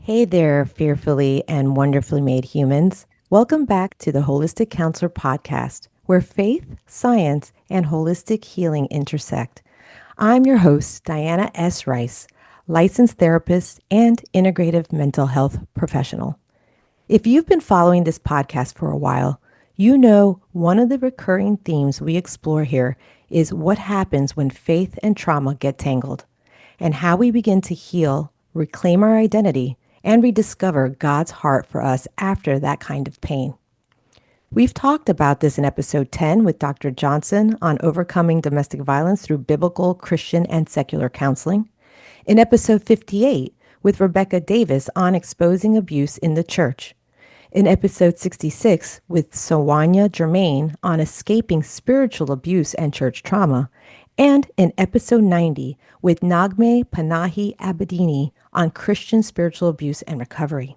Hey there, fearfully and wonderfully made humans. Welcome back to the Holistic Counselor Podcast, where faith, science, and holistic healing intersect. I'm your host, Diana S. Rice, licensed therapist and integrative mental health professional. If you've been following this podcast for a while, you know one of the recurring themes we explore here is what happens when faith and trauma get tangled, and how we begin to heal, reclaim our identity, and rediscover God's heart for us after that kind of pain. We've talked about this in episode 10 with Dr. Johnson on overcoming domestic violence through biblical, Christian, and secular counseling. In episode 58 with Rebecca Davis on exposing abuse in the church. In episode 66 with Sawanya Germain on escaping spiritual abuse and church trauma. And in episode 90 with Nagme Panahi Abedini on Christian spiritual abuse and recovery.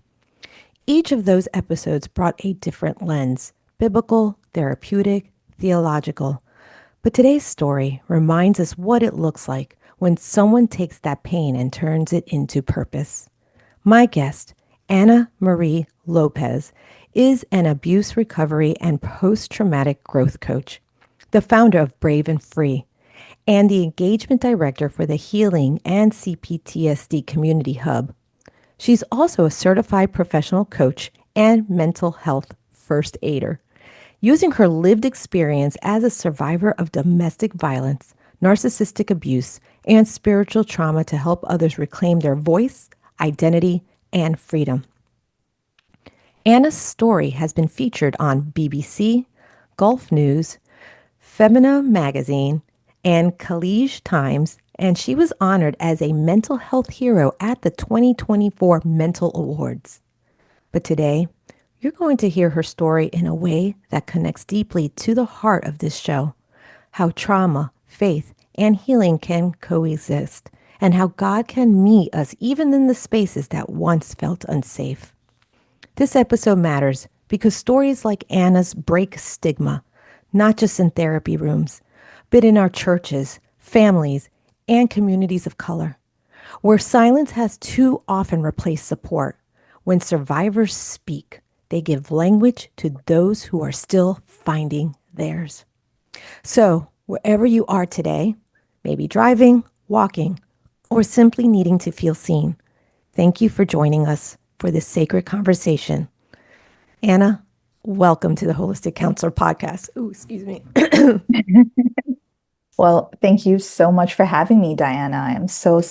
Each of those episodes brought a different lens, biblical, therapeutic, theological. But today's story reminds us what it looks like when someone takes that pain and turns it into purpose. My guest, Anna Marie Lopes, is an abuse recovery and post-traumatic growth coach, the founder of Brave and Free, and the engagement director for the Healing and CPTSD Community Hub. She's also a certified professional coach and mental health first aider, using her lived experience as a survivor of domestic violence, narcissistic abuse, and spiritual trauma to help others reclaim their voice, identity, and freedom. Anna's story has been featured on BBC, Gulf News, Femina Magazine, and Khaleej Times, and she was honored as a mental health hero at the 2024 Mental Awards. But today, you're going to hear her story in a way that connects deeply to the heart of this show, how trauma, faith, and healing can coexist, and how God can meet us even in the spaces that once felt unsafe. This episode matters because stories like Anna's break stigma, not just in therapy rooms, but in our churches, families, and communities of color, where silence has too often replaced support. When survivors speak, they give language to those who are still finding theirs. So, wherever you are today, maybe driving, walking, or simply needing to feel seen, thank you for joining us for this sacred conversation. Anna, welcome to the Holistic Counselor Podcast. Ooh, excuse me. Well, thank you so much for having me, Diana. I am so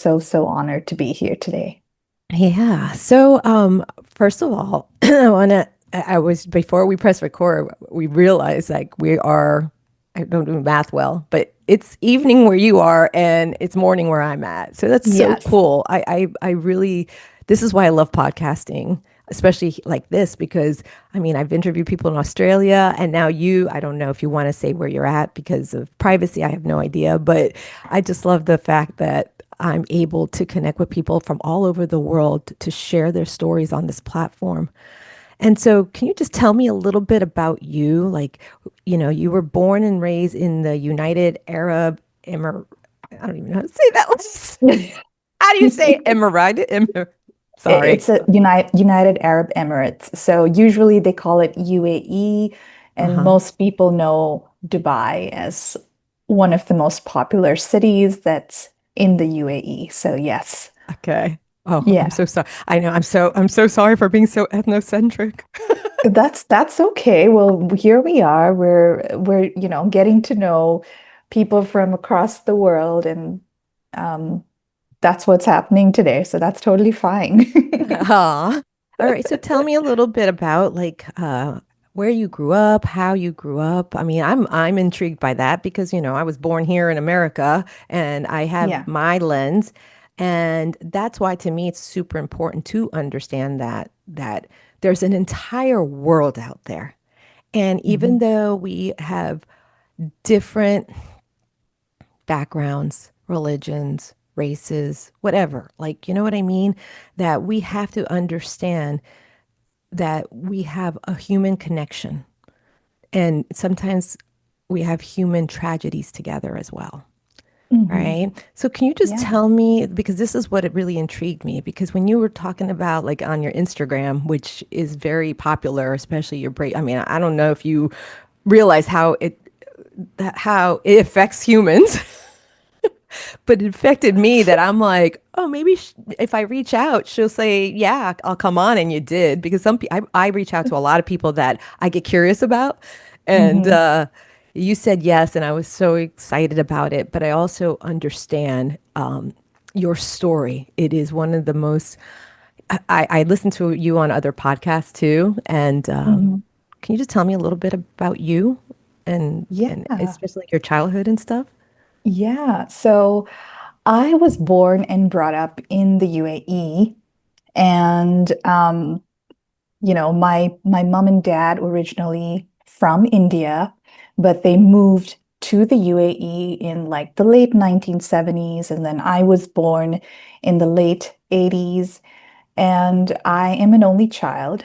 honored to be here today. Yeah. So, first of all, I was, before we press record, we realized like I don't do math well, but it's evening where you are and it's morning where I'm at. So that's so Yes. cool. I really, this is why I love podcasting, especially like this, because I mean, I've interviewed people in Australia and now I don't know if you want to say where you're at because of privacy. I have no idea, but I just love the fact that I'm able to connect with people from all over the world to share their stories on this platform. And so, can you just tell me a little bit about you? Like, you were born and raised in the United Arab Emir. I don't even know how to say that. How do you say Emirate? Sorry. It's a United Arab Emirates. So usually they call it UAE, and Uh-huh. most people know Dubai as one of the most popular cities that's in the UAE. So yes. Okay. Oh, I'm Yeah. so sorry. I know. I'm so sorry for being so ethnocentric. That's okay. Well, here we are. We're getting to know people from across the world, and um that's what's happening today. So that's totally fine. Aw. All right. So tell me a little bit about like where you grew up, how you grew up. I mean, I'm intrigued by that because, I was born here in America and I have Yeah. my lens. And that's why to me it's super important to understand that there's an entire world out there. And even Mhm. though we have different backgrounds, religions, races, whatever, like, you know what I mean? That we have to understand that we have a human connection. And sometimes we have human tragedies together as well. Hmm. right? So can you just Yeah. tell me, because this is what it really intrigued me, because when you were talking about like on your Instagram, which is very popular, especially your break, I mean, I don't know if you realize how it affects humans. But it affected me that I'm like, oh, maybe if I reach out, she'll say, yeah, I'll come on. And you did, because I reach out to a lot of people that I get curious about. And Hmm. you said yes. And I was so excited about it. But I also understand your story. It is one of the most, I listen to you on other podcasts too. And Hmm. can you just tell me a little bit about you and Yeah. especially your childhood and stuff? Yeah. So I was born and brought up in the UAE, and my mom and dad originally from India, but they moved to the UAE in like the late 1970s, and then I was born in the late 80s, and I am an only child.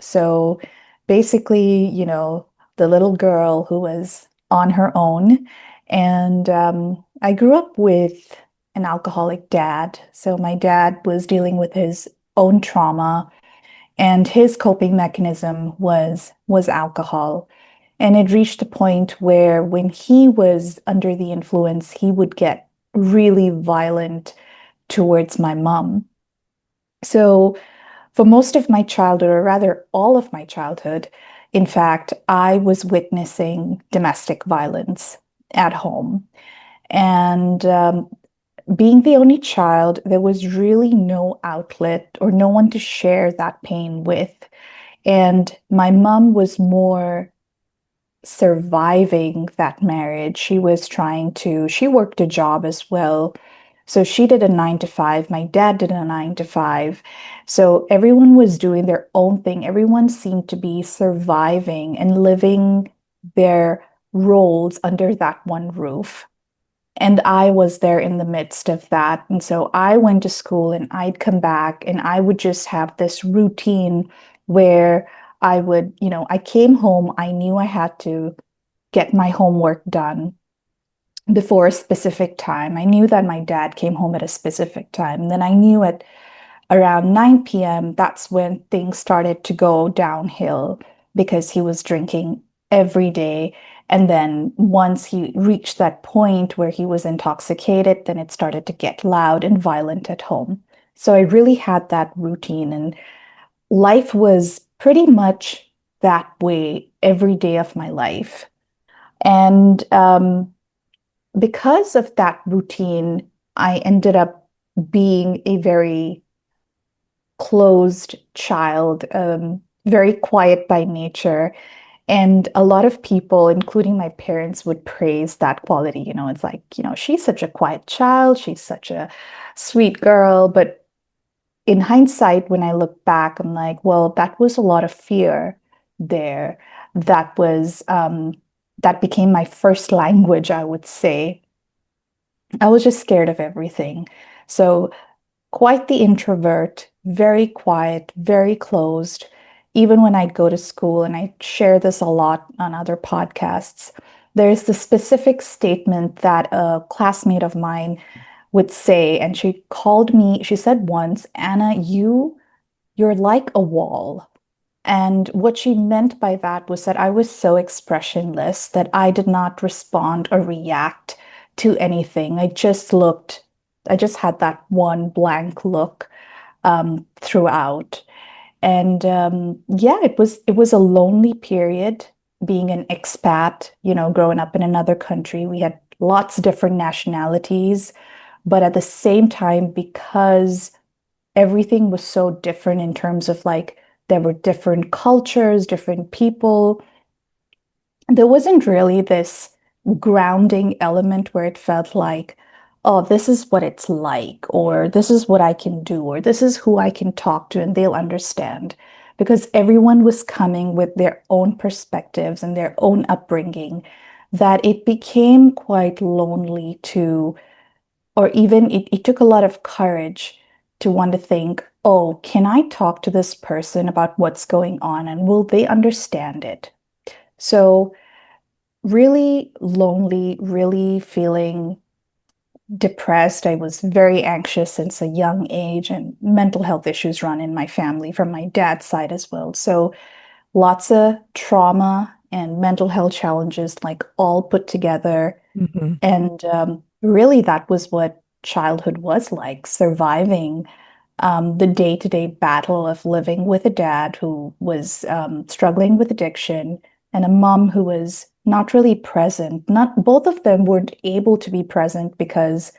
So basically, the little girl who was on her own. And I grew up with an alcoholic dad. So my dad was dealing with his own trauma, and his coping mechanism was alcohol. And it reached a point where when he was under the influence, he would get really violent towards my mom. So for most of my childhood, or rather all of my childhood, in fact, I was witnessing domestic violence at home. And being the only child, there was really no outlet or no one to share that pain with. And my mom was more surviving that marriage. She worked a job as well. So she did a 9 to 5. My dad did a 9 to 5. So everyone was doing their own thing. Everyone seemed to be surviving and living their roles under that one roof. And I was there in the midst of that. And so I went to school and I'd come back and I would just have this routine where I came home, I knew I had to get my homework done before a specific time. I knew that my dad came home at a specific time. And then I knew at around 9 p.m., that's when things started to go downhill because he was drinking every day. And then once he reached that point where he was intoxicated, then it started to get loud and violent at home. So I really had that routine, and life was pretty much that way every day of my life. And because of that routine, I ended up being a very closed child, very quiet by nature. And a lot of people, including my parents, would praise that quality. It's like, she's such a quiet child, she's such a sweet girl. But in hindsight, when I look back, I'm like, well, that was a lot of fear there. That became my first language, I would say. I was just scared of everything. So quite the introvert, very quiet, very closed. Even when I'd go to school, and I share this a lot on other podcasts, there's the specific statement that a classmate of mine would say, and she said once, Anna, you're like a wall. And what she meant by that was that I was so expressionless that I did not respond or react to anything. I just had that one blank look throughout. And yeah, it was a lonely period being an expat, growing up in another country. We had lots of different nationalities, but at the same time, because everything was so different in terms of like there were different cultures, different people. There wasn't really this grounding element where it felt like, oh, this is what it's like, or this is what I can do, or this is who I can talk to and they'll understand. Because everyone was coming with their own perspectives and their own upbringing, that it became quite lonely to, or even it took a lot of courage to want to think, oh, can I talk to this person about what's going on and will they understand it? So, really lonely, really feeling depressed. I was very anxious since a young age, and mental health issues run in my family from my dad's side as well. So lots of trauma and mental health challenges, like all put together. Hmm. And really, that was what childhood was like, surviving the day-to-day battle of living with a dad who was struggling with addiction and a mom who was not really present. Not both of them weren't able to be present because,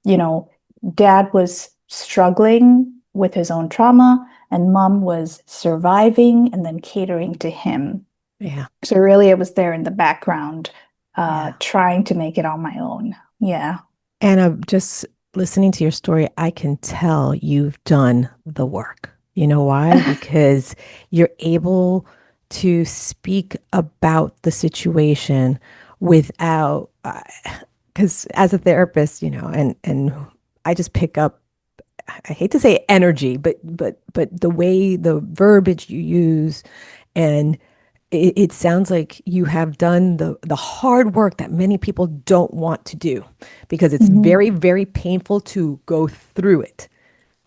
you know, dad was struggling with his own trauma and mom was surviving and then catering to him. Yeah. So really, it was there in the background, Yeah. trying to make it on my own. Yeah. And just listening to your story, I can tell you've done the work. You know why? Because you're able to speak about the situation without, because as a therapist, and I just pick up, I hate to say energy, but the way the verbiage you use, and it sounds like you have done the hard work that many people don't want to do because it's Mhm. very, very painful to go through it.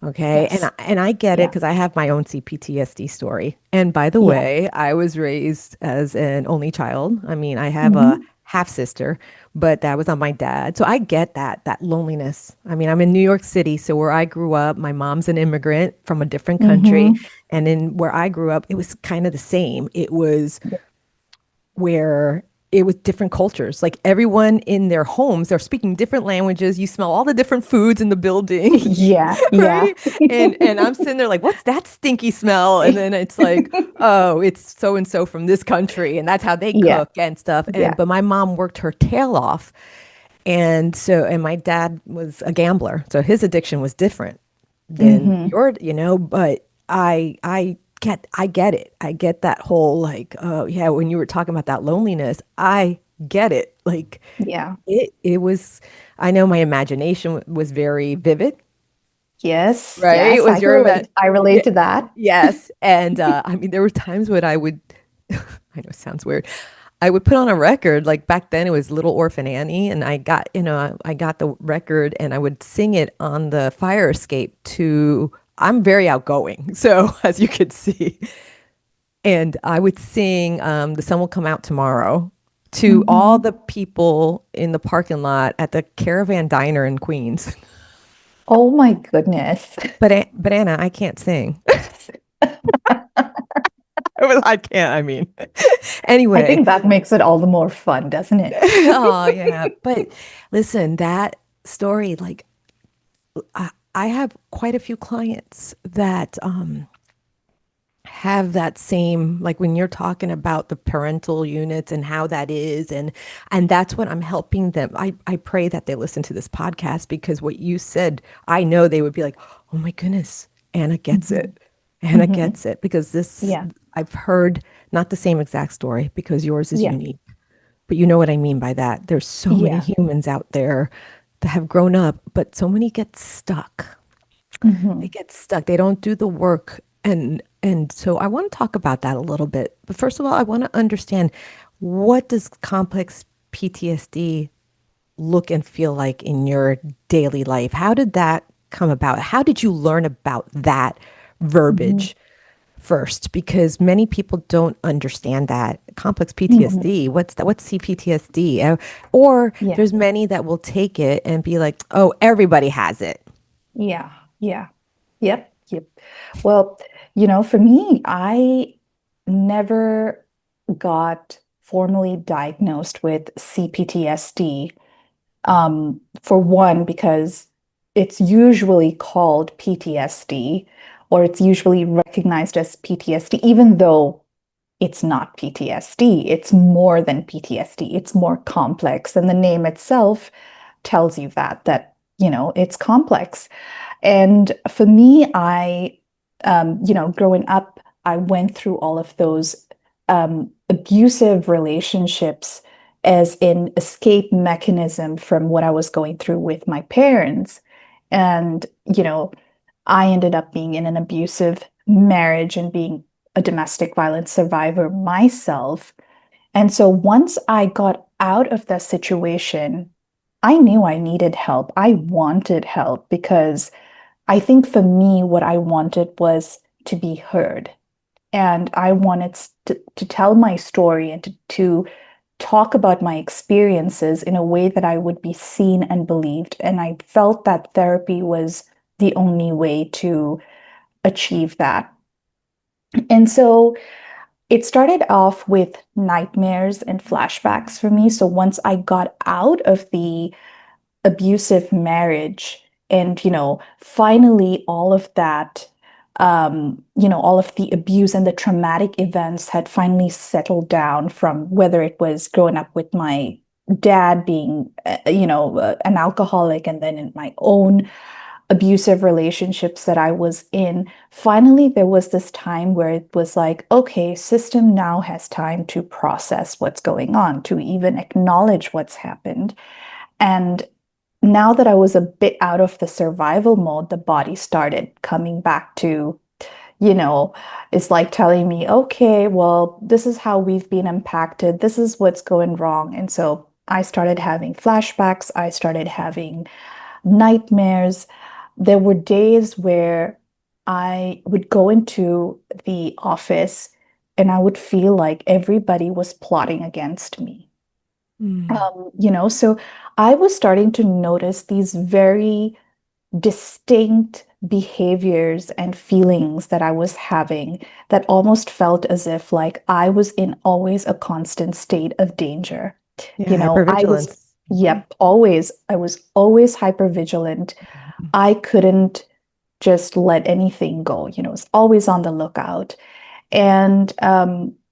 Okay. Yes. And I get it Yeah. because I have my own CPTSD story. And by the Yeah. way, I was raised as an only child. I mean, I have a Hmm. half sister, but that was on my dad. So I get that loneliness. I mean, I'm in New York City, so where I grew up, my mom's an immigrant from a different country, Hmm. and in where I grew up, it was kind of the same. It was where it was different cultures. Like everyone in their homes, they're speaking different languages. You smell all the different foods in the building, Yeah. Yeah. right? And I'm sitting there like, what's that stinky smell? And then it's like, oh, it's so and so from this country, and that's how they Yeah. cook and stuff. And Yeah. but my mom worked her tail off, and my dad was a gambler, so his addiction was different than Hmm. but I get it. I get that whole like, oh yeah, when you were talking about that loneliness, I get it. Like Yeah. it was, I know my imagination was very vivid, Yes. right? Yes. Was I can your relate. I yeah, relate to that. yes. And I mean there were times when I would I know it sounds weird. I would put on a record, like back then it was Little Orphan Annie, and I got the record and I would sing it on the fire escape to, I'm very outgoing, so as you could see. And I would sing The Sun Will Come Out Tomorrow to all Hmm. the people in the parking lot at the Caravan Diner in Queens. Oh my goodness. But Anna, I can't sing. I can't, I mean. I Anyway, think that makes it all the more fun, doesn't it? oh yeah. But listen, that story, like I have quite a few clients that have that same, like when you're talking about the parental units and how that is, and that's what I'm helping them. I pray that they listen to this podcast because what you said, I know they would be like, oh my goodness, Anna gets Hmm. it. Anna Hmm. gets it because this, Yeah. I've heard not the same exact story because yours is Yeah. unique. But you know what I mean by that. There's so many Yeah. humans out there that have grown up, but so many get stuck. They Hmm. get stuck. They don't do the work. And so I want to talk about that a little bit. But first of all, I want to understand, what does complex PTSD look and feel like in your daily life? How did that come about? How did you learn about that Hmm. verbiage first? Because many people don't understand that complex Hmm. PTSD. What's that? What's CPTSD? Or Yeah. there's many that will take it and be like, oh, everybody has it. Yeah. Yeah. Yep. Yep. Well, for me, I never got formally diagnosed with CPTSD. For one, because it's usually called PTSD, or it's usually recognized as PTSD, even though it's not PTSD. It's more than PTSD. It's more complex. And the name itself tells you that it's complex. And for me, growing up, I went through all of those abusive relationships as an escape mechanism from what I was going through with my parents. And, I ended up being in an abusive marriage and being a domestic violence survivor myself. And so once I got out of that situation, I knew I needed help. I wanted help because I think for me, what I wanted was to be heard. And I wanted to tell my story and to talk about my experiences in a way that I would be seen and believed. And I felt that therapy was the only way to achieve that. And so it started off with nightmares and flashbacks for me. So once I got out of the abusive marriage and, finally all of that, all of the abuse and the traumatic events had finally settled down from whether it was growing up with my dad being, an alcoholic and then in my own abusive relationships that I was in. Finally, there was this time where it was like, okay, system now has time to process what's going on, to even acknowledge what's happened. And now that I was a bit out of the survival mode, the body started coming back to, you know, it's like telling me, okay, well, this is how we've been impacted. This is what's going wrong. And so I started having flashbacks. I started having nightmares. There were days where I would go into the office and I would feel like everybody was plotting against me. Mm. So I was starting to notice these very distinct behaviors and feelings that I was having that almost felt as if like I was in always a constant state of danger. Yeah, I was, hypervigilance. Mhm. yep, always, I was always hypervigilant. I couldn't just let anything go, I was always on the lookout. And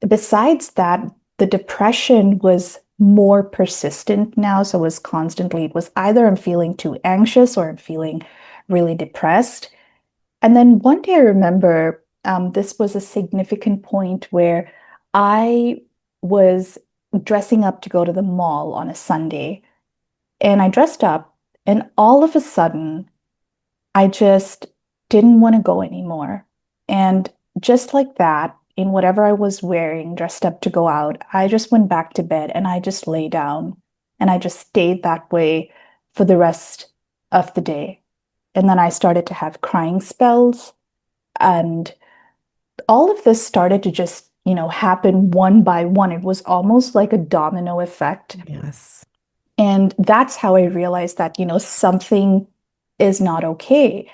besides that, the depression was more persistent now. So it was either I'm feeling too anxious or I'm feeling really depressed. And then one day I remember this was a significant point where I was dressing up to go to the mall on a Sunday. And I dressed up, and all of a sudden, I just didn't want to go anymore. And just like that, in whatever I was wearing, dressed up to go out, I just went back to bed and I just lay down and I just stayed that way for the rest of the day. And then I started to have crying spells, and all of this started to just, happen one by one. It was almost like a domino effect. Yes. And that's how I realized that, something is not okay.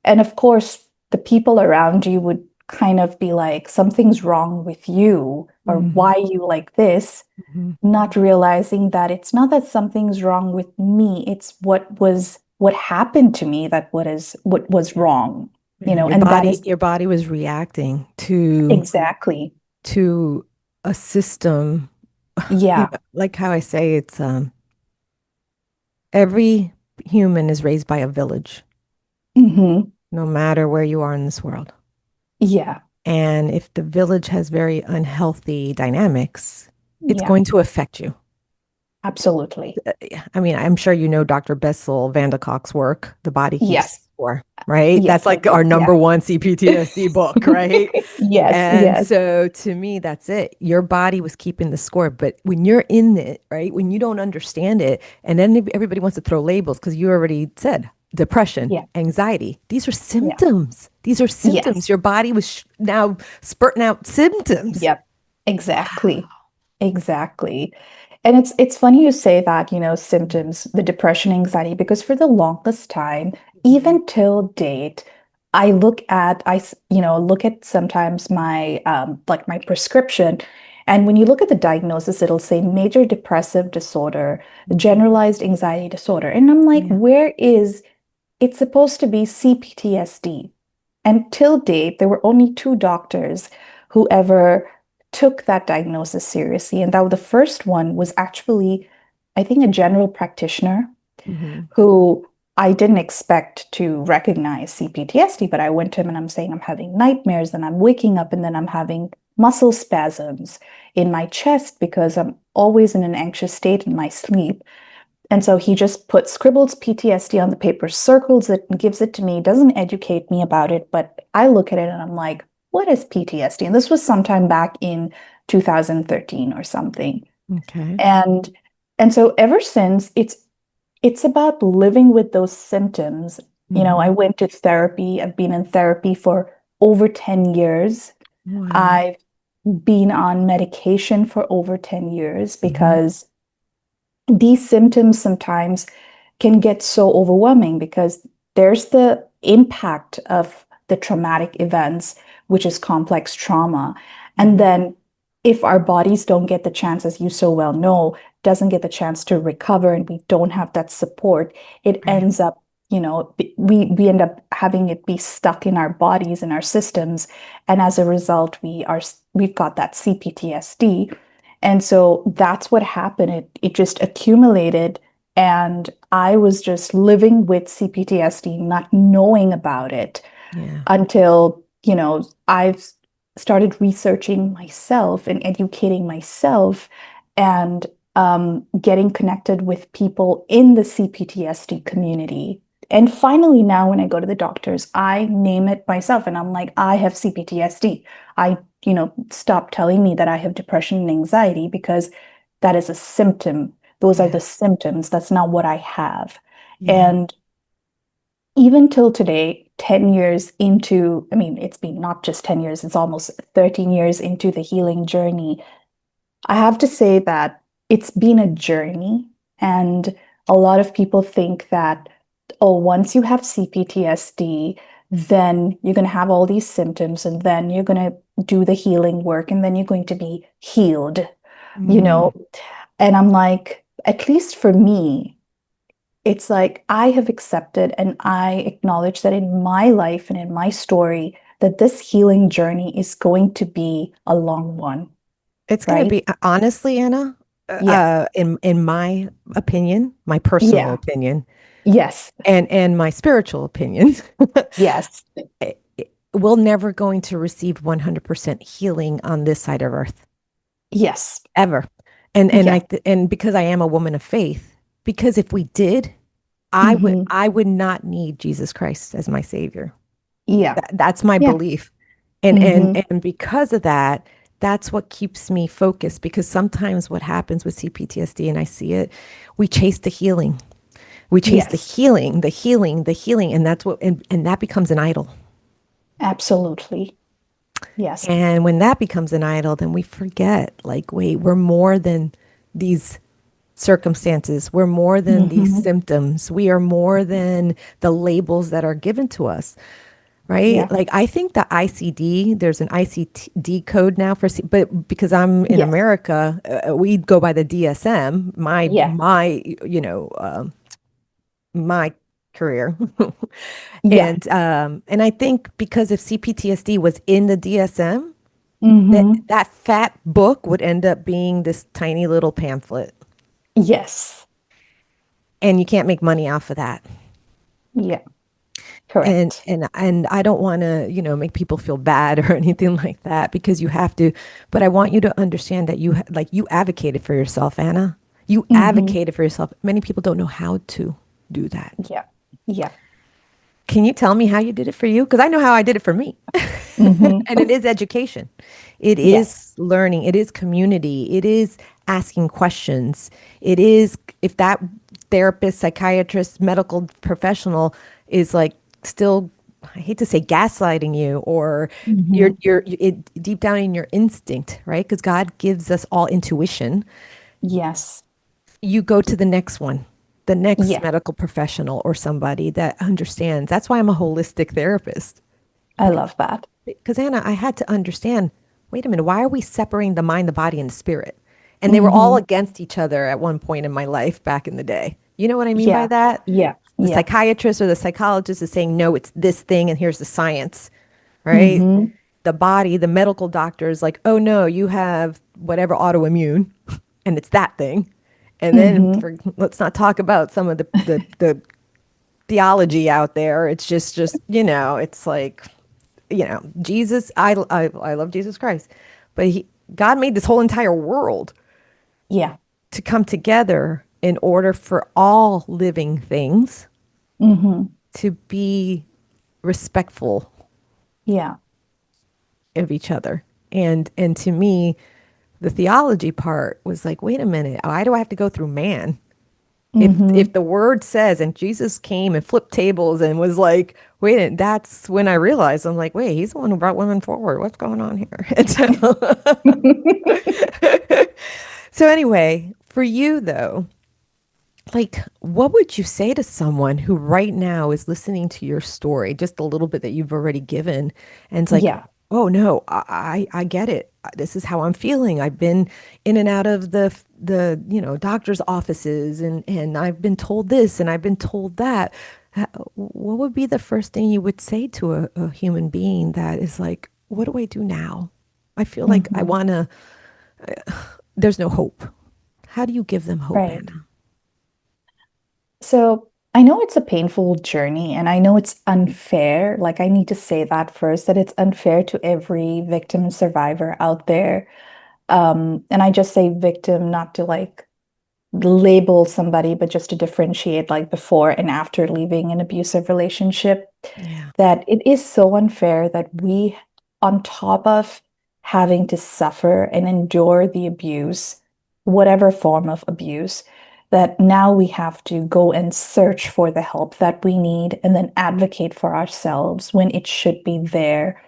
And of course, the people around you would kind of be like, something's wrong with you, or Mhm. why are you like this? Mhm. Not realizing that it's not that something's wrong with me, it's what happened to me that what was wrong, Yeah, your and that body is your body was reacting to exactly. to a system, Yeah. like how I say it's every human is raised by a village, Hmm. no matter where you are in this world. Yeah. And if the village has very unhealthy dynamics, it's Yeah. going to affect you. Absolutely. I mean, I'm sure you know Dr. Bessel van der Kolk's work, The Body Keeps Yes. Score, right? That's Yes, I like our do. number Yeah. one CPTSD book, right? Yes. And Yes. so to me, that's it. Your body was keeping the score. But when you're in it, right, when you don't understand it, and then everybody wants to throw labels because you already said depression, Yeah. anxiety, these are Yeah. symptoms. These are symptoms. Yes. Your body was now spurting out symptoms. Yep. Wow. Exactly. Exactly. And it's funny you say that, symptoms, the depression, anxiety, because for the longest time, Mhm. even till date, look at sometimes my like my prescription. And when you look at the diagnosis, it'll say major depressive disorder, Mhm. generalized anxiety disorder. And I'm like, Yeah. where is it's supposed to be CPTSD? And till date, there were only two doctors who ever took that diagnosis seriously. And that the first one was actually, I think, a general practitioner Hmm. who I didn't expect to recognize CPTSD, but I went to him and I'm saying I'm having nightmares and I'm waking up and then I'm having muscle spasms in my chest because I'm always in an anxious state in my sleep. And so he just scribbles PTSD on the paper, circles it, and gives it to me, doesn't educate me about it. But I look at it and I'm like, what is PTSD? And this was sometime back in 2013 or something. Okay. And and so ever since it's about living with those symptoms. I Hmm. went to therapy. I've been in therapy for over 10 years. Wow. I've been on medication for over 10 years Hmm. because these symptoms sometimes can get so overwhelming because there's the impact of the traumatic events, which is complex trauma. And Hmm. then if our bodies don't get the chance, as you so well know, doesn't get the chance to recover and we don't have that support, it Right. ends up, we end up having it be stuck in our bodies and our systems. And as a result, we've got that CPTSD. And so that's what happened. It just accumulated. And I was just living with CPTSD, not knowing about it Yeah. until, I've started researching myself and educating myself and getting connected with people in the CPTSD community. And finally, now when I go to the doctors, I name it myself and I'm like, I have CPTSD. Stop telling me that I have depression and anxiety because that is a symptom. Those are Yeah. the symptoms. That's not what I have. Yeah. And even till today, 10 years into, I mean, it's been not just 10 years, it's almost 13 years into the healing journey. I have to say that it's been a journey. And a lot of people think that, oh, once you have CPTSD, then you're going to have all these symptoms and then you're going to do the healing work and then you're going to be healed, you Mm. know? And I'm like, at least for me, it's like I have accepted and I acknowledge that in my life and in my story, that this healing journey is going to be a long one, It's going to right? be honestly, Anna, Yeah. in my opinion, my personal Yeah. opinion, Yes. and my spiritual opinion, Yes. we're never going to receive 100% healing on this side of earth Yes. ever. And Yeah. and because I am a woman of faith, because if we did, Hmm. I would not need Jesus Christ as my savior. Yeah. That's my Yeah. belief. And Hmm. because of that, that's what keeps me focused because sometimes what happens with CPTSD and I see it, we chase the healing. We chase the Yes. healing, the healing, the healing, and that's what and that becomes an idol. Absolutely. Yes. And when that becomes an idol, then we forget like wait, we're more than these circumstances. We're more than these Hmm. symptoms. We are more than the labels that are given to us. Right? Yeah. Like I think the ICD, there's an ICD code now for, but because I'm in Yes. America, we go by the DSM, Yeah. my career. Yeah. And I think because if CPTSD was in the DSM, that Hmm. that fat book would end up being this tiny little pamphlet, Yes. and you can't make money off of that. Yeah. and Correct. and I don't want to, make people feel bad or anything like that because you have to, but I want you to understand that like you advocated for yourself, Anna. You Hmm. advocated for yourself. Many people don't know how to do that. Yeah. Yeah. Can you tell me how you did it for you? Because I know how I did it for me. Hmm. And it is education. It Yes. is learning. It is community. It is asking questions. It is if that therapist, psychiatrist, medical professional is like still, I hate to say gaslighting you or Hmm. deep down in your instinct, right? Because God gives us all intuition. Yes. You go to the next one, the next Yeah. medical professional or somebody that understands. That's why I'm a holistic therapist. I love that. Because Anna, I had to understand, wait a minute, why are we separating the mind, the body, and the spirit? And they were all Hmm. against each other at one point in my life back in the day. You know what I mean by Yeah. that? Yeah. The Yeah. psychiatrist or the psychologist is saying, no, it's this thing, and here's the science, right? Hmm. The body, the medical doctor is like, oh no, you have whatever autoimmune, and it's that thing. And then Hmm. let's not talk about some of the theology out there. It's just it's like Jesus. I love Jesus Christ, but God made this whole entire world Yeah. to come together in order for all living things Hmm. to be respectful Yeah. of each other. And to me, the theology part was like, wait a minute, why do I have to go through man? Mm-hmm. If the word says, and Jesus came and flipped tables and was like, wait, that's when I realized, I'm like, wait, he's the one who brought women forward. What's going on here? And so, so anyway, for you though, like, what would you say to someone who right now is listening to your story, just a little bit that you've already given, and it's like, Yeah. oh no, I get it. This is how I'm feeling. I've been in and out of the doctor's offices, and I've been told this and I've been told that. What would be the first thing you would say to a human being that is like, what do I do now? I feel like I Mm-hmm. want to, there's no hope. How do you give them hope, Right. Anna? So I know it's a painful journey and I know it's unfair. Like, I need to say that first, that it's unfair to every victim and survivor out there. And I just say victim not to like label somebody, but just to differentiate like before and after leaving an abusive relationship, Yeah. that it is so unfair that we, on top of having to suffer and endure the abuse, whatever form of abuse, that now we have to go and search for the help that we need and then advocate for ourselves when it should be there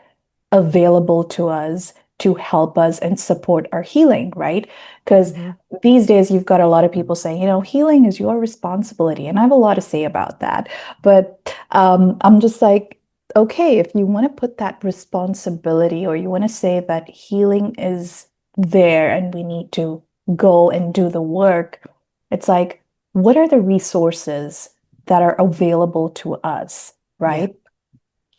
available to us to help us and support our healing, right? Because Hmm. these days you've got a lot of people saying, healing is your responsibility. And I have a lot to say about that. But I'm just like, okay, if you want to put that responsibility or you want to say that healing is there and we need to go and do the work, it's like, what are the resources that are available to us, Yeah. right?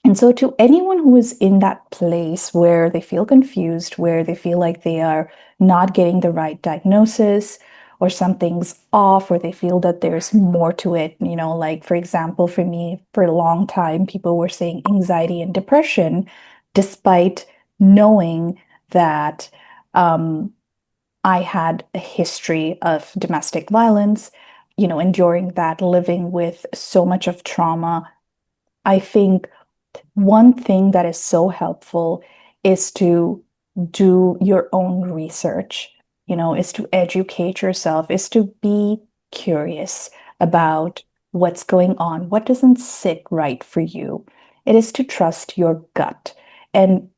And so, to anyone who is in that place where they feel confused, where they feel like they are not getting the right diagnosis or something's off, or they feel that there's more to it, like for example, for me, for a long time, people were saying anxiety and depression, despite knowing that um, I had a history of domestic violence, enduring that, living with so much of trauma. I think one thing that is so helpful is to do your own research, is to educate yourself, is to be curious about what's going on, what doesn't sit right for you. It is to trust your gut. And,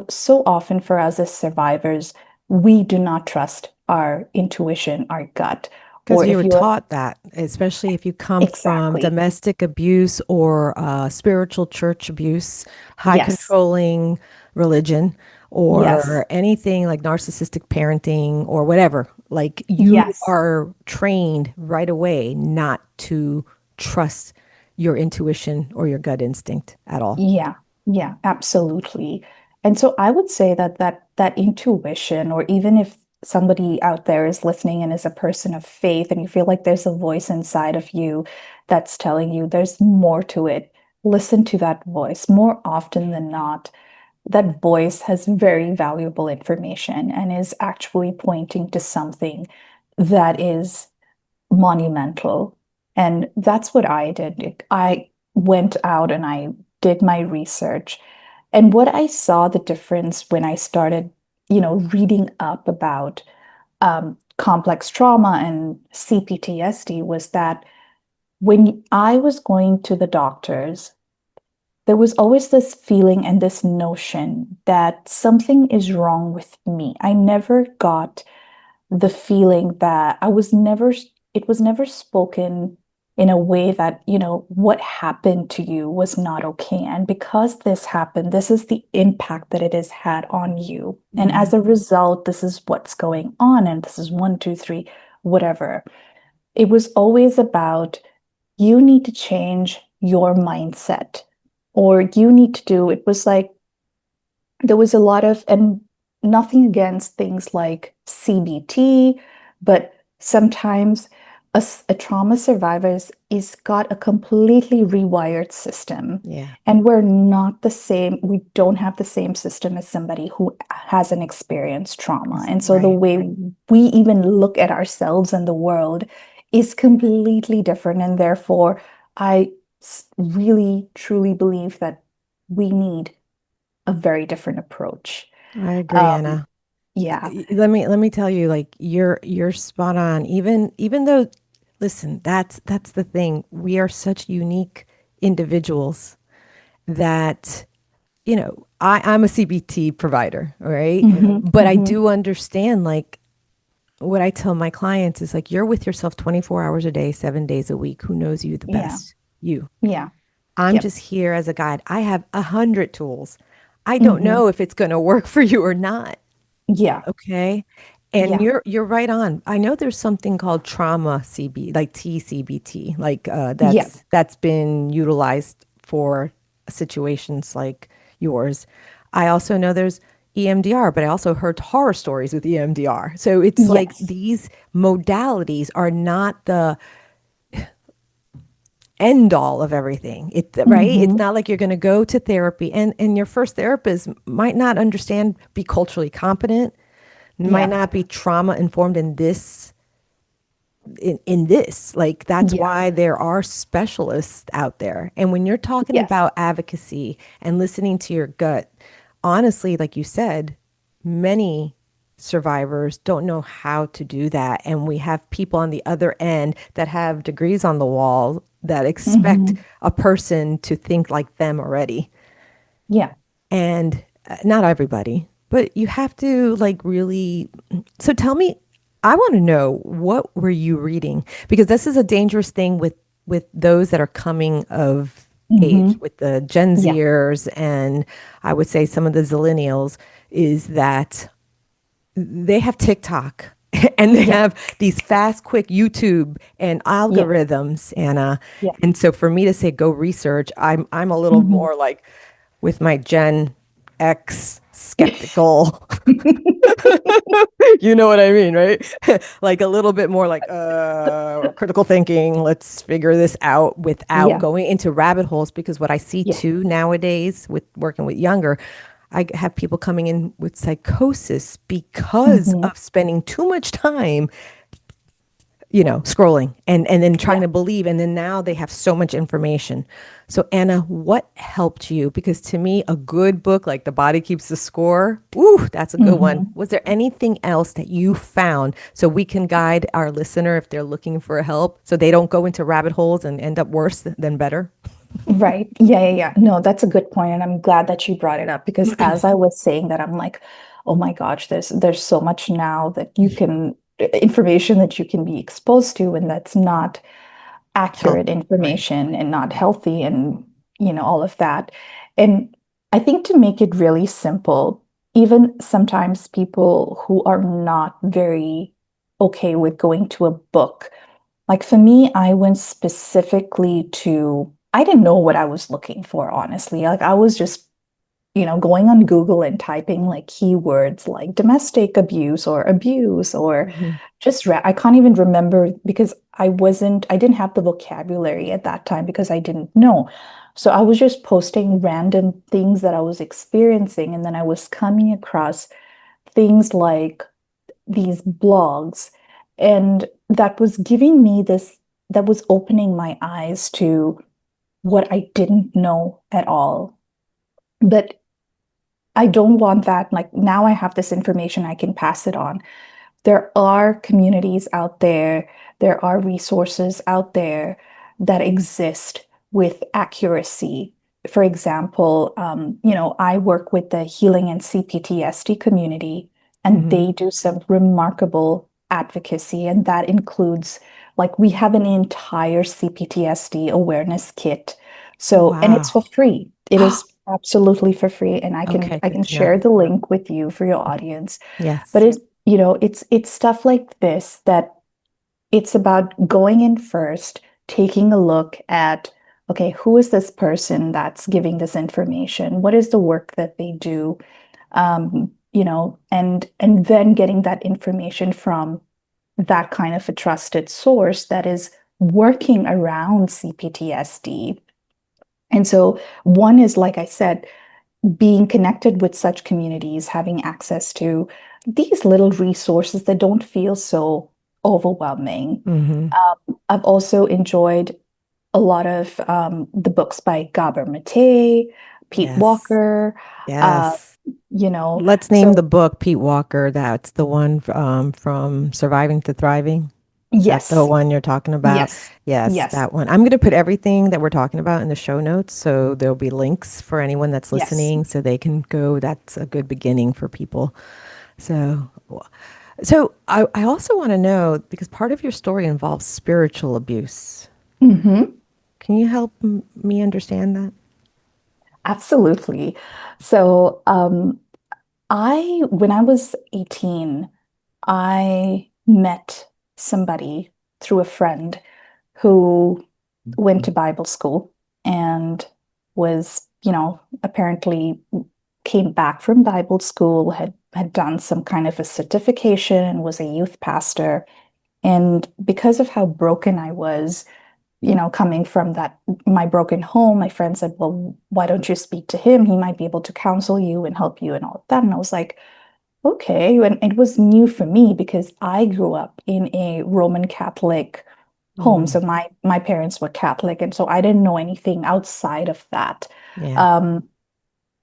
so often for us as survivors, we do not trust our intuition, our gut. Because Or you if were you're taught that, especially if you come from exactly, domestic abuse or spiritual church abuse, high yes, controlling religion, yes, or anything like narcissistic parenting or whatever. Like you yes. are trained right away not to trust your intuition or your gut instinct at all. Yeah, yeah, absolutely. And so I would say that intuition, or even if somebody out there is listening and is a person of faith, and you feel like there's a voice inside of you that's telling you there's more to it, listen to that voice. More often than not, that voice has very valuable information and is actually pointing to something that is monumental. And that's what I did. I went out and I did my research. And what I saw the difference when I started, reading up about complex trauma and CPTSD was that when I was going to the doctors, there was always this feeling and this notion that something is wrong with me. I never got the feeling that it was never spoken in a way that, what happened to you was not okay. And because this happened, this is the impact that it has had on you. And Mhm. as a result, this is what's going on. And this is one, two, three, whatever. It was always about you need to change your mindset, or you need to do, it was like, there was a lot of, and nothing against things like CBT, but sometimes a trauma survivor is got a completely rewired system. Yeah. And we're not the same, we don't have the same system as somebody who hasn't experienced trauma. And so the Right. way we even look at ourselves and the world is completely different. And therefore, I really truly believe that we need a very different approach. I agree, Um, Anna. yeah. Let me tell you, like you're spot on. Even though listen, that's the thing. We are such unique individuals that, I'm a CBT provider, all right? Hmm. But I Hmm. do understand, like, what I tell my clients is like, you're with yourself 24 hours a day, 7 days a week. Who knows you the Yeah. best? You. Yeah. I'm Yep. just here as a guide. I have 100 tools. I don't Hmm. know if it's going to work for you or not. Yeah. Okay. And Yeah. you're right on. I know there's something called trauma CB, like TCBT, like Yeah. that's been utilized for situations like yours. I also know there's EMDR, but I also heard horror stories with EMDR. So it's like Yes. these modalities are not the end all of everything. Right? It's Hmm. not like you're going to go to therapy and your first therapist might not understand, be culturally competent, might Yeah. not be trauma informed in this. Like that's Yeah. why there are specialists out there. And when you're talking Yes. about advocacy and listening to your gut, honestly, like you said, many survivors don't know how to do that. And we have people on the other end that have degrees on the wall that expect Hmm. a person to think like them already. Yeah. And not everybody, but you have to like really. So tell me, I want to know, what were you reading? Because this is a dangerous thing with those that are coming of age, Hmm. with the Gen Yeah. Zers, and I would say some of the Zillennials, is that they have TikTok and they Yeah. have these fast, quick YouTube and Yeah. algorithms, Anna. Yeah. And so for me to say go research, I'm a little Hmm. more like with my Gen X skeptical. You know what I mean, right? Like a little bit more like critical thinking. Let's figure this out without Yeah. going into rabbit holes, because what I see Yeah. too nowadays with working with younger, I have people coming in with psychosis because Hmm. of spending too much time, scrolling and then trying Yeah. to believe. And then now they have so much information. So, Anna, what helped you? Because to me, a good book like The Body Keeps the Score, ooh, that's a good one. Hmm. Was there anything else that you found so we can guide our listener if they're looking for help so they don't go into rabbit holes and end up worse than better? Right. Yeah, yeah, yeah. No, that's a good point, and I'm glad that you brought it up because as I was saying that, I'm like, oh my gosh, there's so much now that you can information that you can be exposed to, and that's not accurate Healthy, right? information and not healthy, and all of that. And I think to make it really simple, even sometimes people who are not very okay with going to a book, like for me, I went specifically to, I didn't know what I was looking for, honestly. Like I was just, going on Google and typing like keywords like domestic abuse or abuse or Hmm. just, I can't even remember because I didn't have the vocabulary at that time because I didn't know. So I was just posting random things that I was experiencing. And then I was coming across things like these blogs, and that was giving me this, that was opening my eyes to what I didn't know at all. But I don't want that. Like now I have this information, I can pass it on. There are communities out there are resources out there that exist with accuracy. For example, I work with the Healing and CPTSD community, and Hmm. they do some remarkable advocacy, and that includes, like, we have an entire CPTSD awareness kit. So, and it's Wow. for free. It is absolutely for free, and I can Okay, I good can to know. share the link with you for your audience. But Yes. it's stuff like this that it's about going in first, taking a look at, okay, who is this person that's giving this information? What is the work that they do? And then getting that information from that kind of a trusted source that is working around CPTSD. And so one is, like I said, being connected with such communities, having access to these little resources that don't feel so overwhelming. Hmm. I've also enjoyed a lot of the books by Gabor Mate, Pete Yes. Walker, uh, Yes. you know, Let's name the so book, Pete Walker. That's the one from Surviving to Thriving. Is that the Yes. one you're talking about? Yes. Yes, Yes. that one. I'm going to put everything that we're talking about in the show notes. So there'll be links for anyone that's Yes. listening so they can go. That's a good beginning for people. So, so I also want to know because part of your story involves spiritual abuse. Hmm. Can you help me understand that? Absolutely. So, when I was 18, I met somebody through a friend who went to Bible school and was, apparently came back from Bible school, had done some kind of a certification and was a youth pastor. And because of how broken I was, coming from my broken home, my friend said, "Well, why don't you speak to him? He might be able to counsel you and help you and all of that." And I was like, okay. And it was new for me because I grew up in a Roman Catholic home. Mm, So my parents were Catholic, and so I didn't know anything outside of that. yeah. Um,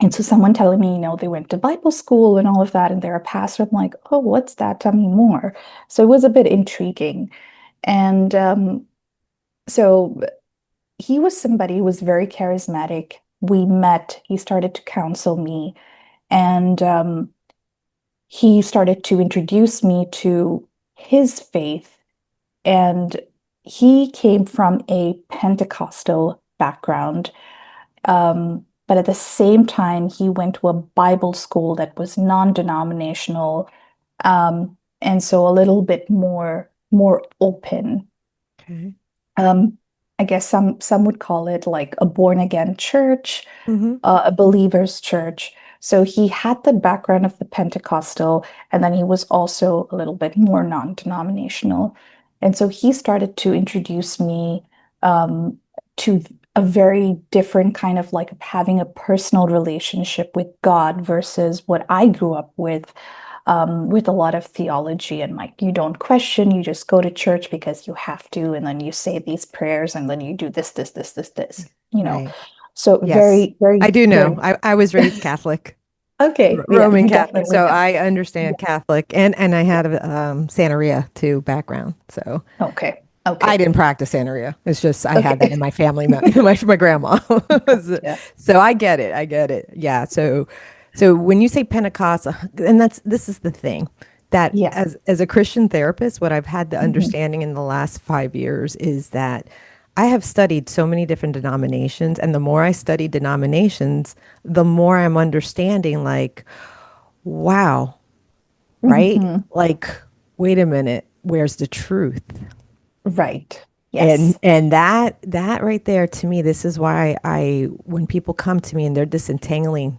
and so someone telling me, they went to Bible school and all of that, and they're a pastor. I'm like, oh, what's that? Tell me more. So it was a bit intriguing. And so he was somebody who was very charismatic. We met, he started to counsel me, and he started to introduce me to his faith. And he came from a Pentecostal background. But at the same time, he went to a Bible school that was non-denominational, and so a little bit more open. Okay. Um, I guess some would call it like a born again church, Mm-hmm. a believer's church. So he had the background of the Pentecostal, and then he was also a little bit more non-denominational. And so he started to introduce me to a very different kind of like having a personal relationship with God versus what I grew up with a lot of theology and like you don't question, you just go to church because you have to, and then you say these prayers, and then you do this. Right. So Yes. very, very, I do know. very I was raised Catholic, okay. Yeah, Roman you Catholic, definitely so know. I Yeah. understand Catholic, and I Yeah. had a Santeria too background. So Okay. I Okay. didn't practice Santeria. It's just I had that in Okay. my family. My grandma was, Gotcha. so I get it. I get it. Yeah. So when you say Pentecost, and this is the thing that Yeah. as a Christian therapist, what I've had the Hmm. understanding in the last 5 years is that I have studied so many different denominations, and the more I study denominations, the more I'm understanding. Like, wow, right? Hmm. Like, wait a minute, where's the truth? Right. And Yes. that right there to me, this is why I when people come to me and they're disentangling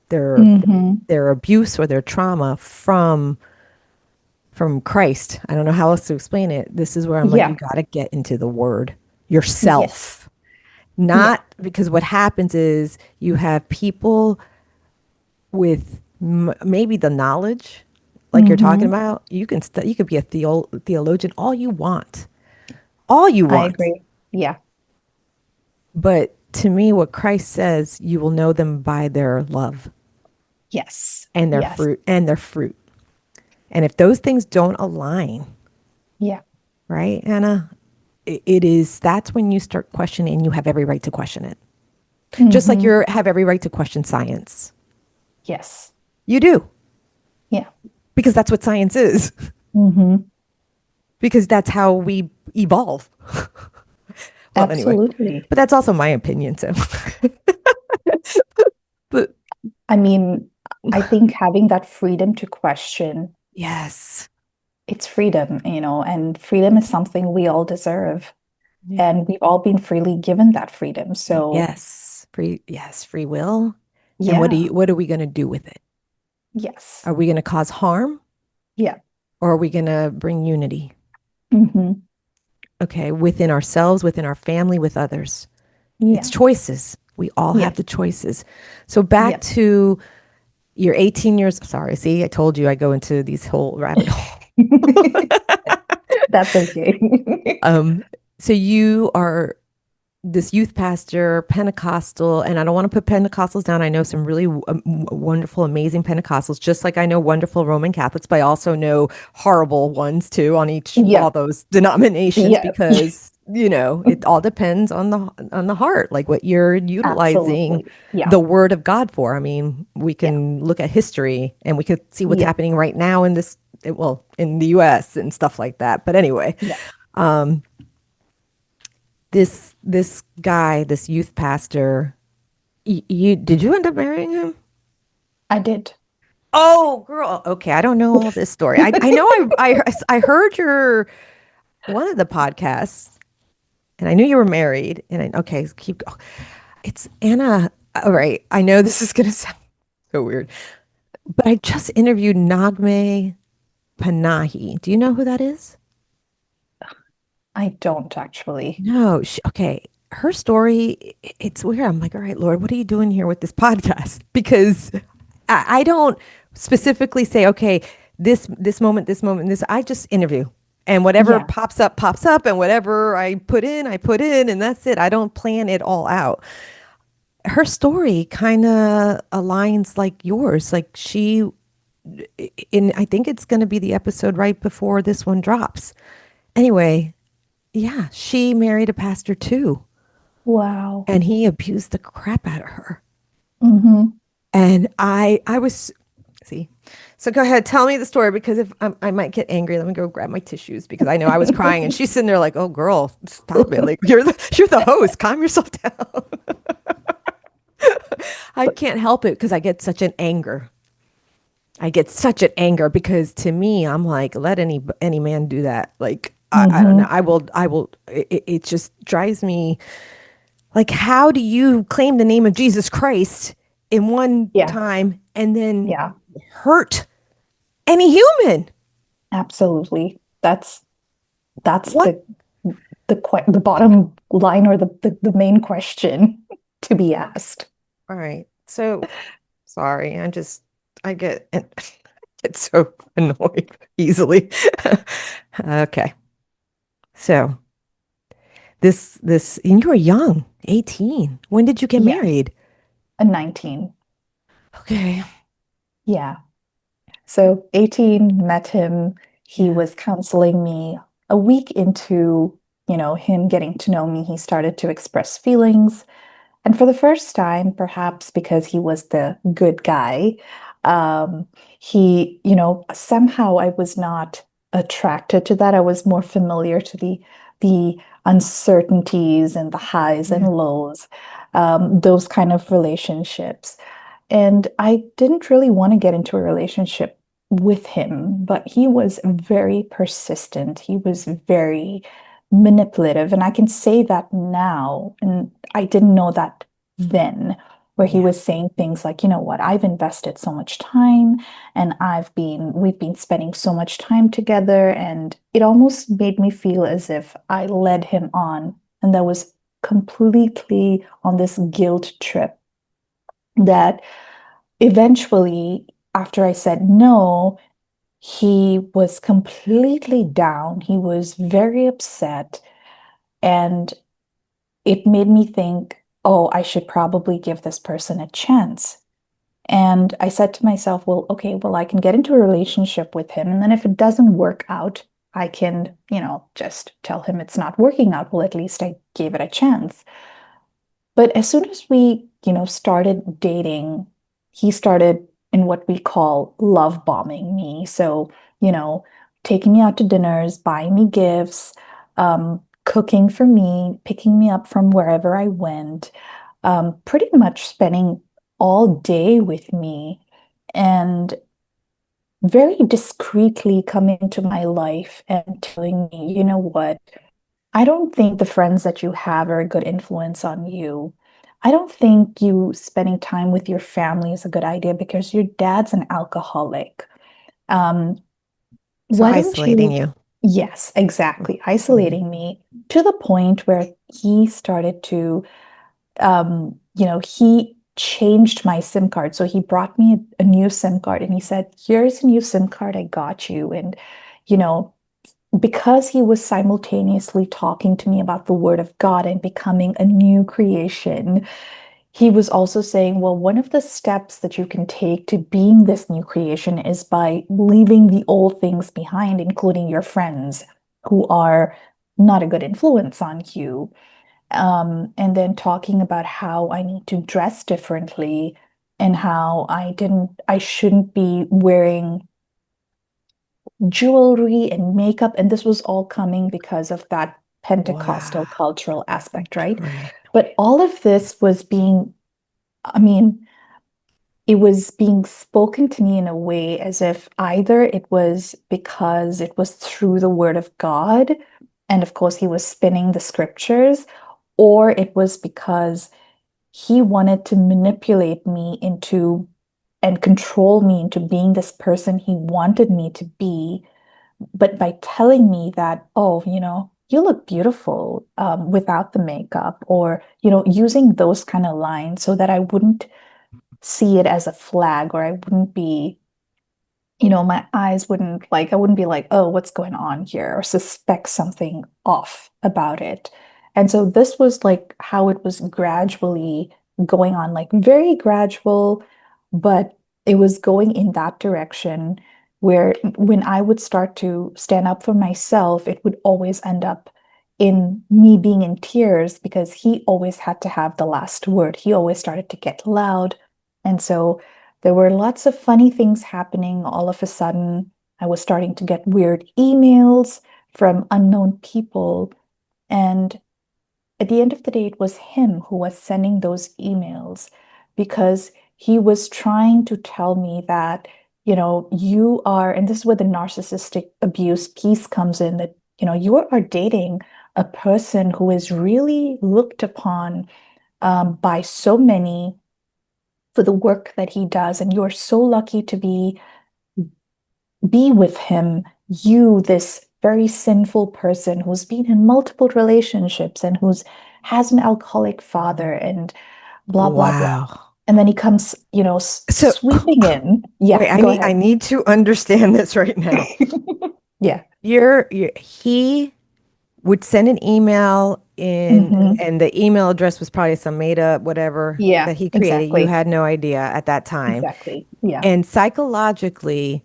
their Hmm. their abuse or their trauma from Christ. I don't know how else to explain it. This is where I'm like, you Yeah. got to get into the word Yes. yourself. Yeah. Not because what happens is you have people with maybe the knowledge like you're talking Hmm. about. You could be a theologian all you want. All you I want. agree. Yeah. But to me, what Christ says, you will know them by their love Yes. and their Yes. fruit and their fruit. And if those things don't align, Yeah. right, Anna, it is that's when you start questioning and you have every right to question it. Just like Hmm. you have every right to question science. Yes. You do, Yeah. because that's what science is, Hmm. because that's how we evolve. Well, anyway, Absolutely. but that's also my opinion. So, but I mean, I think having that freedom to question, yes. it's freedom, and freedom is something we all deserve. Yeah. And we've all been freely given that freedom. So, Yes, free will. And yeah, what are we going to do with it? yes. Are we going to cause harm Yeah. or are we going to bring unity? Hmm. Okay, within ourselves, within our family, with others. It's Yeah. choices. We all Yeah. have the choices. So back Yeah. to your 18 years. Sorry, see, I told you I go into these whole rabbit hole. That's okay. Um, so you are. this youth pastor, Pentecostal, and I don't want to put Pentecostals down. I know some really wonderful, amazing Pentecostals, just like I know wonderful Roman Catholics, but I also know horrible ones too on each all Yeah. those denominations Yeah. because, it all depends on the heart, like what you're utilizing Absolutely. Yeah. the word of God for. I mean, we Yeah. can look at history and we could see what's Yeah. happening right now in this, well, in the US and stuff like that. But anyway, Yeah. this guy, this youth pastor, you did you end up marrying him? I did. Oh, girl. Okay, I don't know all this story. I know I heard your one of the podcasts, and I knew you were married. And okay, keep going. It's Anna. All right, I know this is gonna sound so weird, but I just interviewed Nagme Panahi. Do you know who that is? I don't actually. No, okay. Her story, it's weird. I'm like, all right, Lord, what are you doing here with this podcast? Because I don't specifically say, okay, this moment, this. I just interview, and whatever Yeah. pops up, and whatever I put in, and that's it. I don't plan it all out. Her story kind of aligns like yours. Like I think it's going to be the episode right before this one drops. Anyway, yeah, she married a pastor too, Wow. and he abused the crap out of her. Hmm. And I was, see, so go ahead, tell me the story because if I might get angry, let me go grab my tissues because I know I was crying and she's sitting there like, oh girl, stop it. Like you're the host, calm yourself down. I can't help it because I get such an anger. I get such an anger because to me, I'm like, let any man do that. Like, I don't know. Hmm. I will, it just drives me. Like, how do you claim the name of Jesus Christ in one Yeah. time and then Yeah. hurt any human? Absolutely. That's What? the bottom line or the main question to be asked. All right. So sorry. I get, get so annoyed easily. Okay. So and you were young, 18. When did you get Yes. married? A 19. Okay. Yeah. So 18, met him. He Yeah. was counseling me. A week into, him getting to know me, he started to express feelings. And for the first time, perhaps because he was the good guy, um, somehow I was not attracted to that. I was more familiar to the uncertainties and the highs and Yeah. lows, those kind of relationships. And I didn't really want to get into a relationship with him, but he was very persistent. He was very manipulative. And I can say that now. And I didn't know that then, where he Yeah. was saying things like, you know what, I've invested so much time and we've been spending so much time together. And it almost made me feel as if I led him on. And that was completely on this guilt trip that eventually, after I said no, he was completely down. He was very upset. And it made me think, oh, I should probably give this person a chance. And I said to myself, well, okay, well, I can get into a relationship with him. And then if it doesn't work out, I can, just tell him it's not working out. Well, at least I gave it a chance. But as soon as we, started dating, he started in what we call love bombing me. So, you know, taking me out to dinners, buying me gifts, cooking for me, picking me up from wherever I went, pretty much spending all day with me and very discreetly coming into my life and telling me, you know what? I don't think the friends that you have are a good influence on you. I don't think you spending time with your family is a good idea because your dad's an alcoholic. Um, So why don't isolating you? you. Yes, exactly. Mhm. Isolating me to the point where he started to, he changed my SIM card. So he brought me a new SIM card and he said, here's a new SIM card I got you. And, you know, because he was simultaneously talking to me about the word of God and becoming a new creation, he was also saying, well, one of the steps that you can take to being this new creation is by leaving the old things behind, including your friends who are not a good influence on you. And then talking about how I need to dress differently and how I shouldn't be wearing jewelry and makeup. And this was all coming because of that Pentecostal Wow. cultural aspect, right? Right. But all of this was being, I mean, it was being spoken to me in a way as if either it was because it was through the word of God, and of course, he was spinning the scriptures, or it was because he wanted to manipulate me into and control me into being this person he wanted me to be, but by telling me that, oh, you look beautiful without the makeup, or, using those kind of lines so that I wouldn't see it as a flag, or I wouldn't be, my eyes wouldn't like, I wouldn't be like, oh, what's going on here, or suspect something off about it. And so this was like how it was gradually going on, like very gradual, but it was going in that direction where when I would start to stand up for myself, it would always end up in me being in tears because he always had to have the last word. He always started to get loud. And so there were lots of funny things happening all of a sudden. I was starting to get weird emails from unknown people. And at the end of the day, it was him who was sending those emails because he was trying to tell me that, you are, and this is where the narcissistic abuse piece comes in, that, you are dating a person who is really looked upon by so many for the work that he does, and you're so lucky to be with him. You, this very sinful person who's been in multiple relationships and who's has an alcoholic father and blah blah blah. Wow. And then he comes, So sweeping in. Yeah, wait, go I ahead. need to understand this right now. Yeah. He would send an email in, Hmm. and the email address was probably some made up whatever Yeah, that he created. You exactly. had no idea at that time. Exactly. Yeah. And psychologically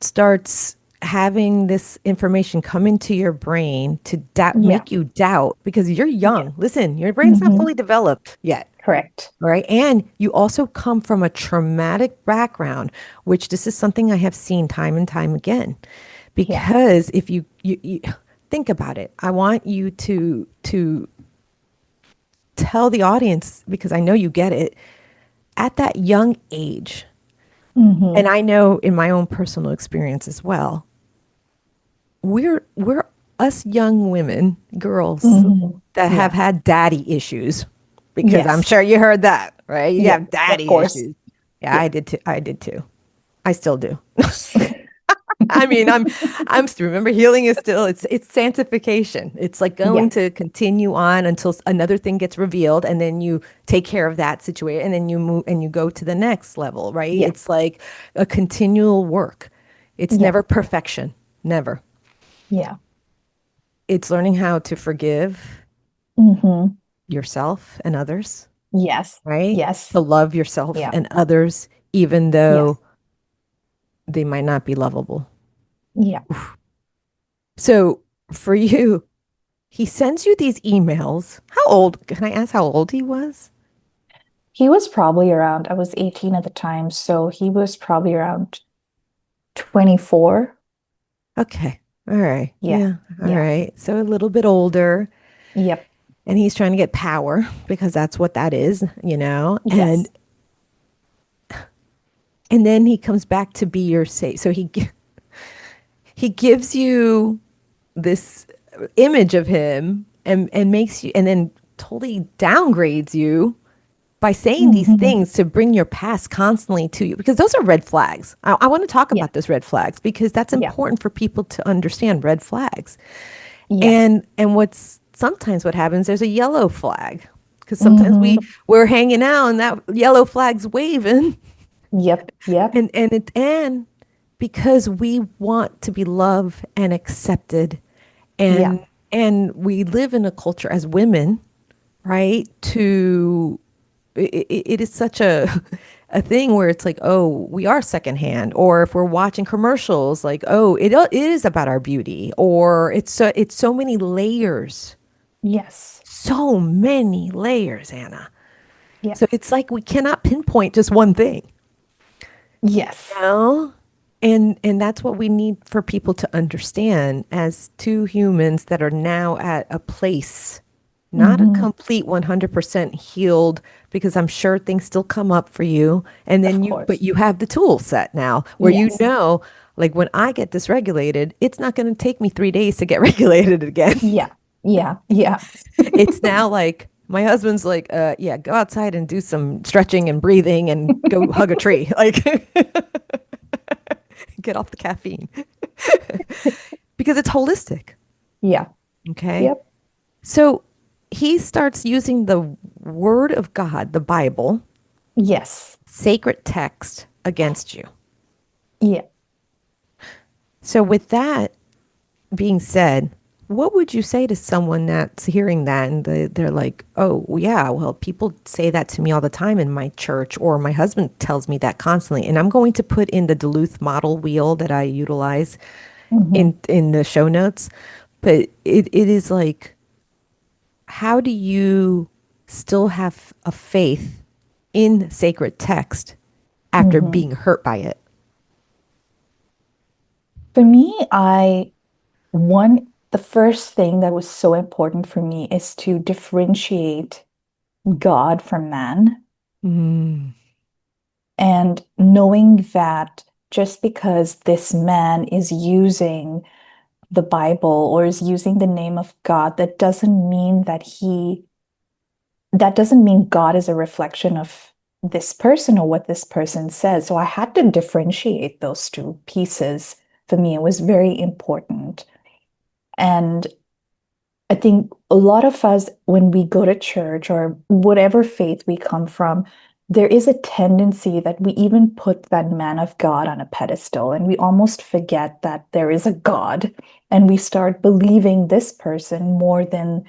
starts having this information come into your brain to Yeah. make you doubt because you're Yeah. young. Listen, your brain's not Hmm. fully developed yet. Correct. Right. And you also come from a traumatic background, which this is something I have seen time and time again. Yeah. Because if you think about it, I want you to tell the audience, because I know you get it, at that young age, and Hmm. I know in my own personal experience as well, we're us young women, girls Hmm. that have Yeah. had daddy issues, because I'm Yes. sure you heard that, right? You Yeah. have Of daddy course. issues. Yeah, Yeah. I did too. I did too. I still do. I mean, remember, healing is still, it's sanctification. It's like going Yeah. to continue on until another thing gets revealed, and then you take care of that situation, and then you move and you go to the next level, right? Yeah. It's like a continual work. It's Yeah. never perfection. Never. Yeah. It's learning how to forgive Hmm. yourself and others, Yes. right? Yes. To love yourself Yeah. and others, even Yes. though they might not be lovable. Yeah. So for you, he sends you these emails. How old? Can I ask how old he was? He was probably around, I was 18 at the time, so he was probably around 24. Okay. All right. Yeah. Yeah. All Yeah. right. So a little bit older, Yep. and he's trying to get power because that's what that is, you know? Yes. And then he comes back to be your safe. So he gives you this image of him, and makes you, and then totally downgrades you by saying these Hmm. things to bring your past constantly to you, because those are red flags. I want to talk Yeah. about those red flags because that's Yeah. important for people to understand red flags. Yeah. And what's sometimes what happens, there's a yellow flag, because sometimes Hmm. we're hanging out and that yellow flag's waving, Yep. Yep. and because we want to be loved and accepted, Yeah. and we live in a culture as women, right? It is such a a thing where it's like, oh, we are secondhand, or if we're watching commercials, like, oh, it is about our beauty, or it's so many layers, Yes. so many layers, Anna. Yeah. So it's like we cannot pinpoint just one thing, you Yes. know? And that's what we need for people to understand as two humans that are now at a place, not a Hmm. complete 100% healed, because I'm sure things still come up for you. And Of then but course. you have the tool set now where Yes. like when I get dysregulated, it's not going to take me 3 days to get regulated again. Yeah. Yeah. Yeah. It's now like my husband's like, yeah, go outside and do some stretching and breathing and go hug a tree. Like, get off the caffeine because it's holistic. Yeah. Okay. Yep. So he starts using the word of God, the Bible, Yes. sacred text against you. Yeah. So, with that being said, what would you say to someone that's hearing that and they're like, oh, well, yeah, well, people say that to me all the time in my church, or my husband tells me that constantly. And I'm going to put in the Duluth model wheel that I utilize Hmm. in the show notes. But it is like, how do you still have a faith in sacred text after Hmm. being hurt by it? For me, the first thing that was so important for me is to differentiate God from man. Mm, And knowing that just because this man is using the Bible or is using the name of God, that doesn't mean God is a reflection of this person or what this person says. So I had to differentiate those two pieces. For me, it was very important. And I think a lot of us, when we go to church or whatever faith we come from, there is a tendency that we even put that man of God on a pedestal and we almost forget that there is a God and we start believing this person more than,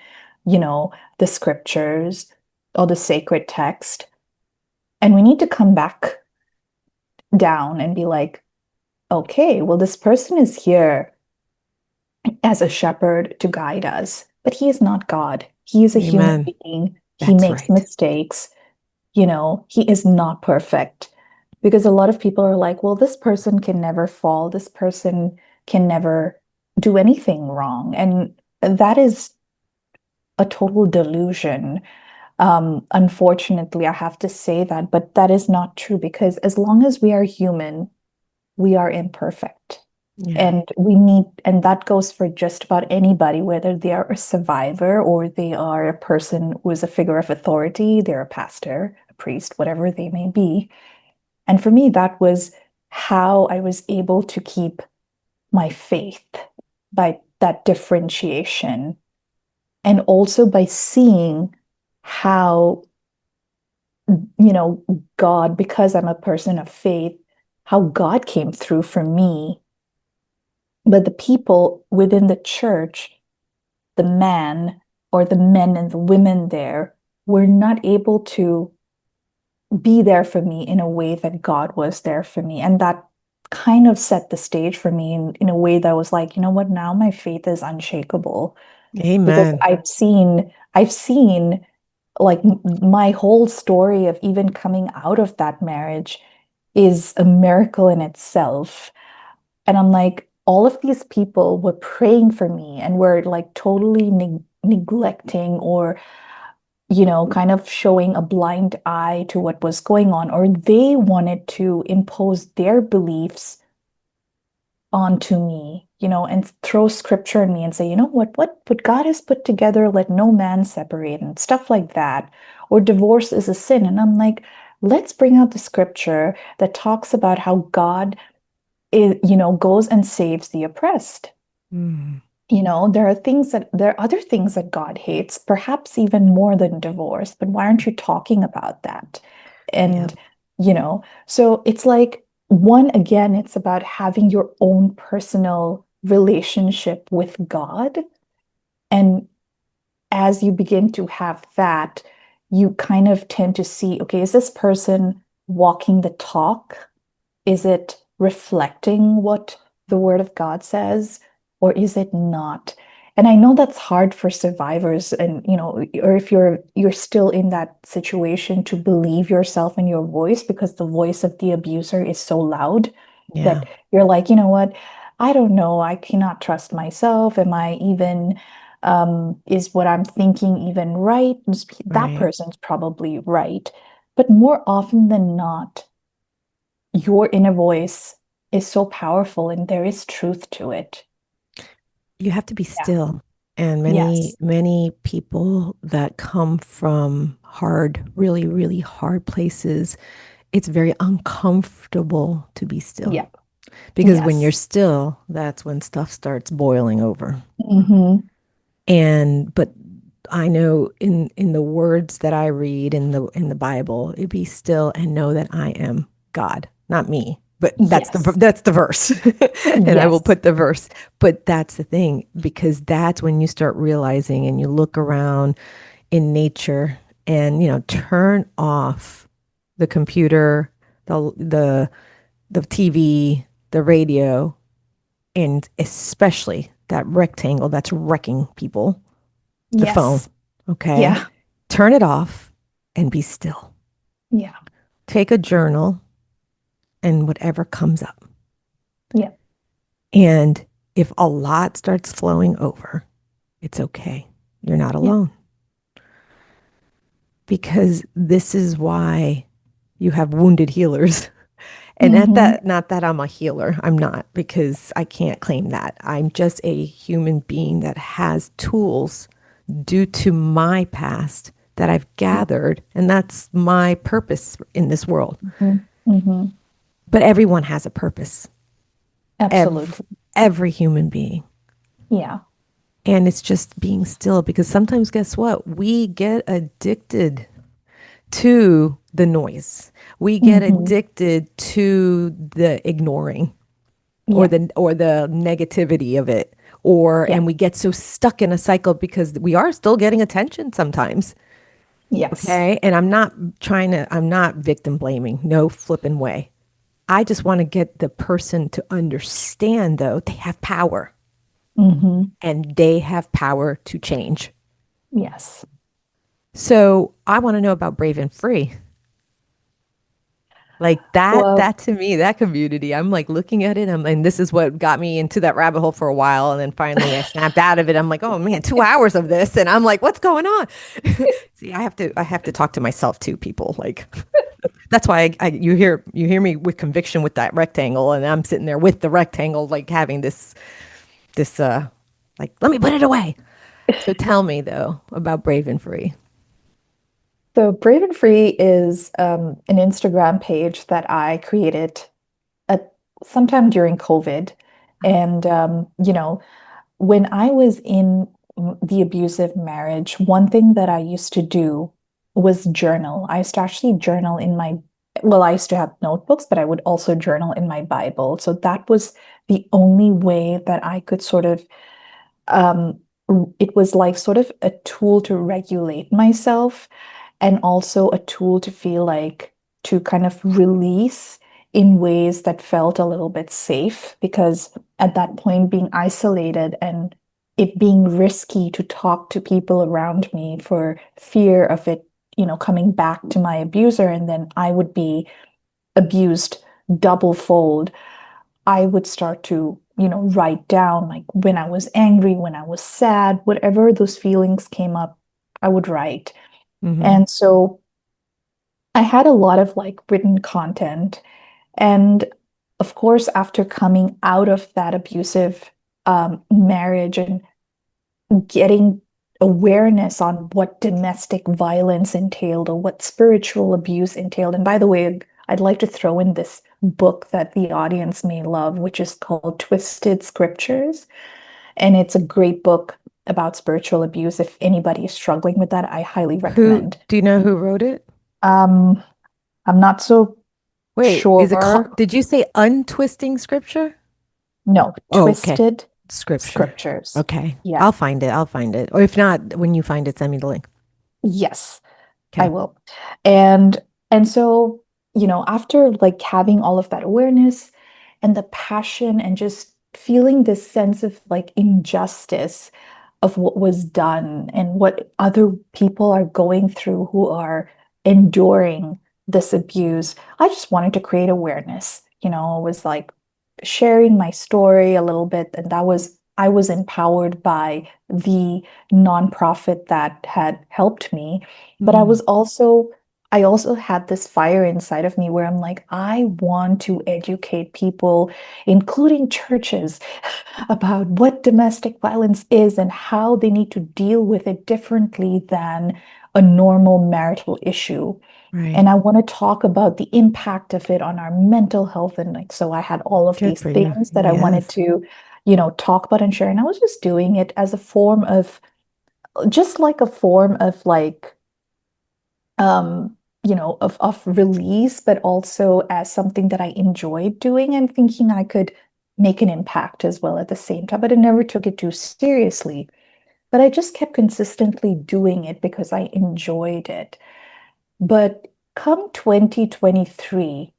the scriptures or the sacred text. And we need to come back down and be like, okay, well, this person is here as a shepherd to guide us. But he is not God. He is a human amen. being. He That's makes right. mistakes. He is not perfect. Because a lot of people are like, well, this person can never fall. This person can never do anything wrong. And that is a total delusion. Unfortunately, I have to say that, but that is not true because as long as we are human, we are imperfect. Yeah. And that goes for just about anybody, whether they are a survivor or they are a person who is a figure of authority, they're a pastor, a priest, whatever they may be. And for me, that was how I was able to keep my faith by that differentiation. And also by seeing how, God, because I'm a person of faith, how God came through for me. But the people within the church, the man or the men and the women there, were not able to be there for me in a way that God was there for me. And that kind of set the stage for me in a way that was like, you know what, now my faith is unshakable because Amen. I've seen like my whole story of even coming out of that marriage is a miracle in itself. And I'm like, all of these people were praying for me and were like totally neglecting or, kind of showing a blind eye to what was going on, or they wanted to impose their beliefs onto me, and throw scripture at me and say, you know what God has put together, let no man separate, and stuff like that. Or divorce is a sin. And I'm like, let's bring out the scripture that talks about how God goes and saves the oppressed. Mm, There are other things that God hates, perhaps even more than divorce, but why aren't you talking about that? yeah. And, so it's like one, again, it's about having your own personal relationship with God. And as you begin to have that, you kind of tend to see, okay, is this person walking the talk? Is it reflecting what the Word of God says, or is it not? And I know that's hard for survivors, and or if you're still in that situation, to believe yourself and your voice, because the voice of the abuser is so loud Yeah, that you're like, you know what? I don't know. I cannot trust myself. Am I even, is what I'm thinking even right? That right. person's probably right. But more often than not, your inner voice is so powerful and there is truth to it. You have to be Yeah. still. And many, Yes. many people that come from hard, really, really hard places, it's very uncomfortable to be still. Yeah. Because when you're Yes. still, that's when stuff starts boiling over. Mm-hmm. But I know in the words that I read in the Bible, it be still and know that I am God, not me. But Yes. that's the verse. And I will Yes. put the verse. But that's the thing, because that's when you start realizing and you look around in nature and turn off the computer, the TV, the radio, and especially that rectangle that's wrecking people, the phone. Yes. Okay. Yeah. Turn it off and be still. Yeah. Take a journal and whatever comes up. Yeah. And if a lot starts flowing over, it's okay. You're not Yeah. alone, because this is why you have wounded healers. And Mm-hmm. not that I'm a healer, I'm not, because I can't claim that. I'm just a human being that has tools due to my past that I've Yeah. gathered, and that's my purpose in this world. Mm-hmm. Mm-hmm. But everyone has a purpose, every, Absolutely. every human being. Yeah. And it's just being still, because sometimes, guess what? We get addicted to the noise. We get Mm-hmm. addicted to the ignoring, or Yeah. the negativity of it. Or Yeah. and we get so stuck in a cycle because we are still getting attention sometimes. Yes. Okay. And I'm not victim blaming. No flipping way. I just want to get the person to understand, though, they have power Mm-hmm. and they have power to change. Yes. So I want to know about Brave and Free. Like Well, that to me, that community, I'm like looking at it. And this is what got me into that rabbit hole for a while. And then finally I snapped out of it. I'm like, oh man, 2 hours of this. And I'm like, what's going on? See, I have to talk to myself too, people. Like, that's why you hear me with conviction with that rectangle, and I'm sitting there with the rectangle, like having this like, let me put it away. So tell me though about Brave and Free. so Brave and Free is an Instagram page that I created at sometime during COVID. And when I was in the abusive marriage, one thing that I used to do was journal. I used to actually journal in my, well, I used to have notebooks, but I would also journal in my Bible. So that was the only way that I could sort of, um, it was like sort of a tool to regulate myself and also a tool to feel like to kind of release in ways that felt a little bit safe, because at that point, being isolated and it being risky to talk to people around me for fear of it, coming back to my abuser, and then I would be abused double fold. I would start to, write down like when I was angry, when I was sad, whatever those feelings came up, I would write. Mm-hmm. And so I had a lot of like written content. And of course, after coming out of that abusive marriage and getting awareness on what domestic violence entailed or what spiritual abuse entailed. And by the way, I'd like to throw in this book that the audience may love, which is called Twisted Scriptures. And it's a great book about spiritual abuse. If anybody is struggling with that, I highly Who recommend. do you know who wrote it? Um, I'm not so. Wait, is it called, Sure. did you say untwisting scripture? No, Oh, okay. twisted Scripture. scriptures. Okay. Yeah. I'll find it. I'll find it. Or if not, when you find it, send me the link. Yes, I Okay. will. And and so, after like having all of that awareness and the passion and just feeling this sense of like injustice of what was done and what other people are going through who are enduring this abuse, I just wanted to create awareness. It was like sharing my story a little bit, and I was empowered by the nonprofit that had helped me, but Mm, I also had this fire inside of me where I'm like, I want to educate people, including churches, about what domestic violence is and how they need to deal with it differently than a normal marital issue. right. And I want to talk about the impact of it on our mental health. And like, so I had all of Good these for you. things that I wanted Yes. to, talk about and share. And I was just doing it as a form of, just like a form of like, of release, but also as something that I enjoyed doing and thinking I could make an impact as well at the same time. But I never took it too seriously. But I just kept consistently doing it because I enjoyed it. But come 2023,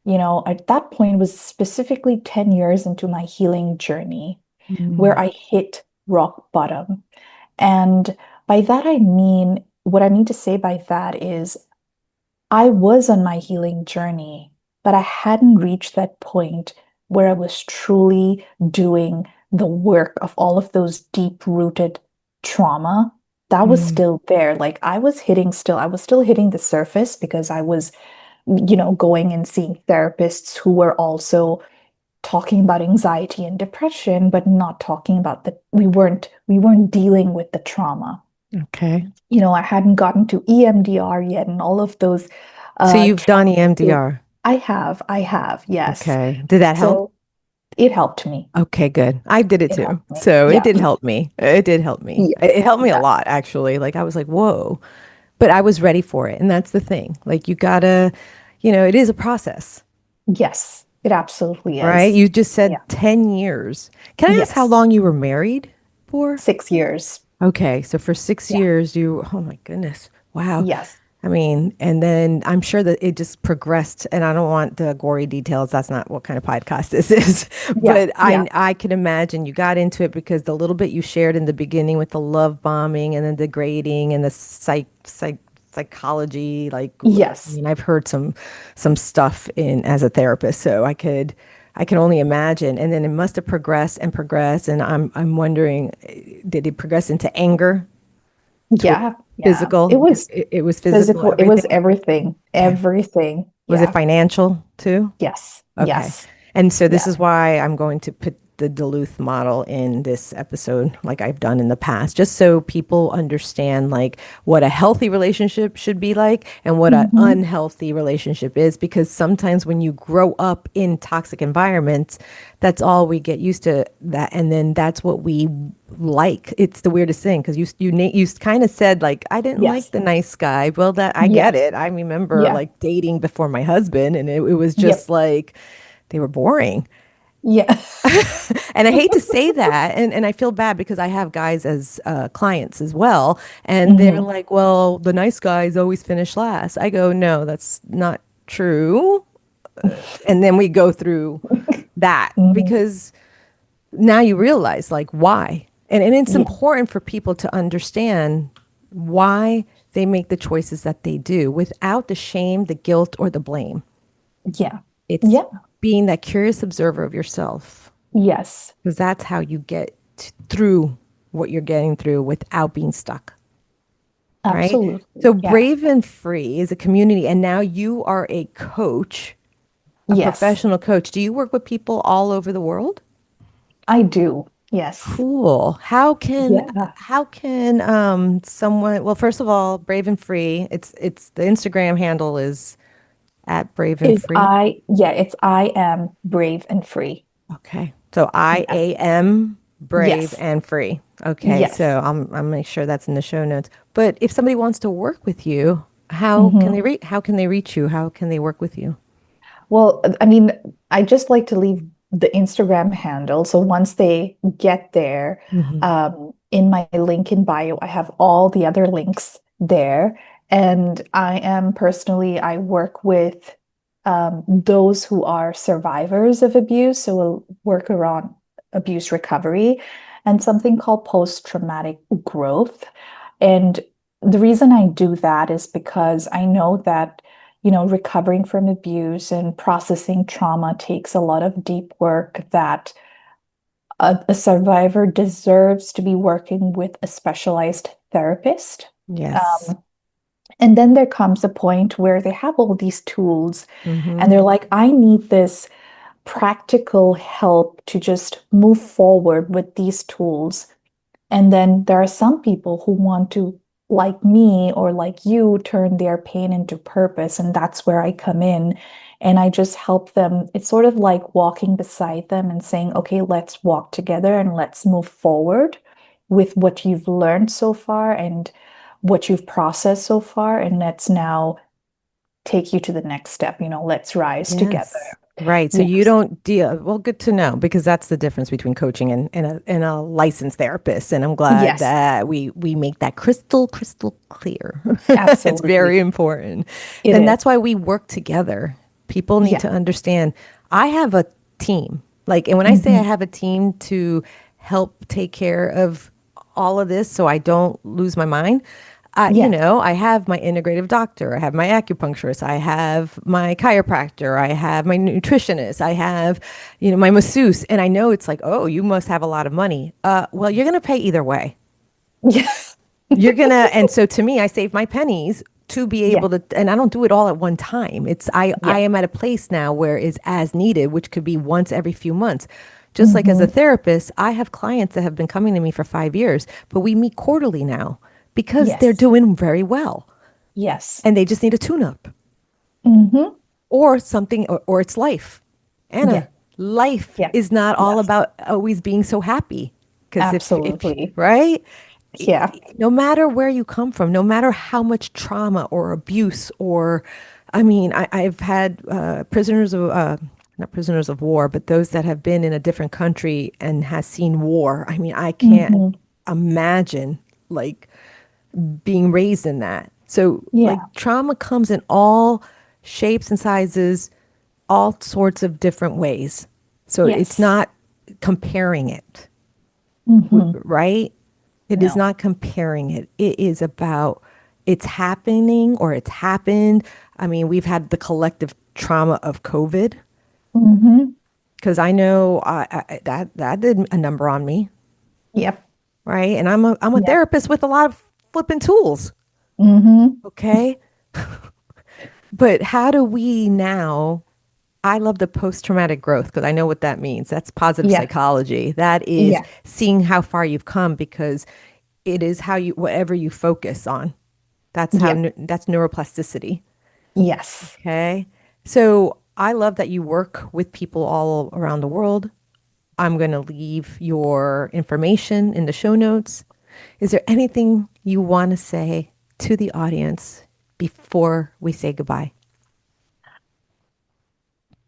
at that point was specifically 10 years into my healing journey where Mm, I hit rock bottom. And by that, I mean, what I mean to say by that is I was on my healing journey, but I hadn't reached that point where I was truly doing the work of all of those deep-rooted trauma. That was mm, still there. Like I was still hitting the surface because I was, going and seeing therapists who were also talking about anxiety and depression, but not talking about we weren't dealing with the trauma. okay. I hadn't gotten to EMDR yet and all of those So you've done traumas. EMDR. I have, yes. Okay. Did that help? So it helped me. Okay, good. I did it It too. helped me. So it Yeah. did help me. It did help me. Yeah. It helped me a Yeah. lot, actually. Like I was like, whoa. But I was ready for it. And that's the thing. Like you gotta, it is a process, Yes, it absolutely right? is. You just said Yeah. 10 years. Can I ask how Yes. long you were married for? 6 years. Okay, so for six Yeah. years, oh my goodness. Wow. Yes. I mean, and then I'm sure that it just progressed, and I don't want the gory details. That's not what kind of podcast this is. Yeah. But Yeah. I can imagine you got into it because the little bit you shared in the beginning with the love bombing and then degrading and the psychology, like I Yes. mean, I've heard some stuff in as a therapist, so I can only imagine. And then it must have progressed and progressed, and I'm wondering, did it progress into anger, to Yeah. Yeah. It physical? was It was physical, physical. It was everything. everything. Okay. Everything. Was it Yeah. financial too? Yes. Okay. Yes. And so this Yeah. is why I'm going to put the Duluth model in this episode, like I've done in the past, just so people understand like what a healthy relationship should be like and what an Hmm. unhealthy relationship is. Because sometimes when you grow up in toxic environments, that's all we get used to that, and then that's what we like. It's the weirdest thing because you kind of said like I didn't like Yes. the nice guy. Well, that I get Yes. it. I remember Yeah. like dating before my husband, and it was just Yep. like they were boring. Yeah. And I hate to say that. And I feel bad because I have guys as clients as well. And they're Hmm. like, well, the nice guys always finish last. I go, no, that's not true. And then we go through that Hmm. because now you realize like why. And it's Yeah. important for people to understand why they make the choices that they do without the shame, the guilt, or the blame. Yeah. It's Yeah. being that curious observer of yourself Yes. because that's how you get through what you're getting through without being stuck, right? Absolutely. So Yeah. Brave and Free is a community, and now you are a coach, a Yes. professional coach. Do you work with people all over the world? I do. Yes. Cool. Yeah. How can someone, well, first of all, Brave and Free, it's the Instagram handle is at Brave and Free. It's I am brave and free. Okay. So I Yes. am brave Yes. and free. Okay. Yes. So I'll make sure that's in the show notes. But if somebody wants to work with you, Hmm. how can they reach you? How can they work with you? Well, I mean, I just like to leave the Instagram handle. So once they get there, Mhm. in my link in bio, I have all the other links there. And I am personally, I work with those who are survivors of abuse. So we'll work around abuse recovery and something called post-traumatic growth. And the reason I do that is because I know that recovering from abuse and processing trauma takes a lot of deep work that a survivor deserves to be working with a specialized therapist. Yes. Um, and then there comes a point where they have all these tools and Hmm. they're like, I need this practical help to just move forward with these tools. And then there are some people who want to, like me or like you, turn their pain into purpose. And that's where I come in. And I just help them. It's sort of like walking beside them and saying, okay, let's walk together and let's move forward with what you've learned so far and what you've processed so far. And let's now take you to the next step. Let's rise together. Yes. Right. So you Yes. don't deal, well, good to know because that's the difference between coaching and a licensed therapist. And I'm glad Yes, that we make that crystal clear. It's very absolutely. important. It And is. that's why we work together. People need Yeah. to understand I have a team. Like, and when I say I Hmm. have a team to help take care of all of this so I don't lose my mind, Yeah. I have my integrative doctor, I have my acupuncturist, I have my chiropractor, I have my nutritionist, I have, my masseuse. And I know it's like, oh, you must have a lot of money. Well, you're going to pay either way. Yeah. You're going to, and so to me, I save my pennies to be Yeah. able to, and I don't do it all at one time. I Yeah. am at a place now where it's as needed, which could be once every few months. Just like as a Hmm. therapist, I have clients that have been coming to me for 5 years, but we meet quarterly now because they're Yes. doing very well Yes. and they just need a tune up Hmm. or something, or it's life. Yeah. Anna, life Yeah. is not all Yes. about always being so happy. Because if, Absolutely. right? Yeah. No matter where you come from, no matter how much trauma or abuse, or, I mean, I've had not prisoners of war, but those that have been in a different country and has seen war. I mean, I can't Hmm. imagine like being raised in that. So, like, Yeah. trauma comes in all shapes and sizes, all sorts of different ways. So, it's Yes. not comparing it, Hmm. right? It is No. not comparing it. It is about it's happening or it's happened. I mean, we've had the collective trauma of COVID Hmm. because I know that did a number on me, Yep. right? And I'm a Yep. therapist with a lot of flipping tools, Hmm. okay? But how do we now? I love the post traumatic growth because I know what that means. That's positive Yeah. psychology. That is Yeah. seeing how far you've come because it is how you, whatever you focus on. That's how, Yep. that's neuroplasticity. Yes. Okay. So I love that you work with people all around the world. I'm going to leave your information in the show notes. Is there anything you want to say to the audience before we say goodbye?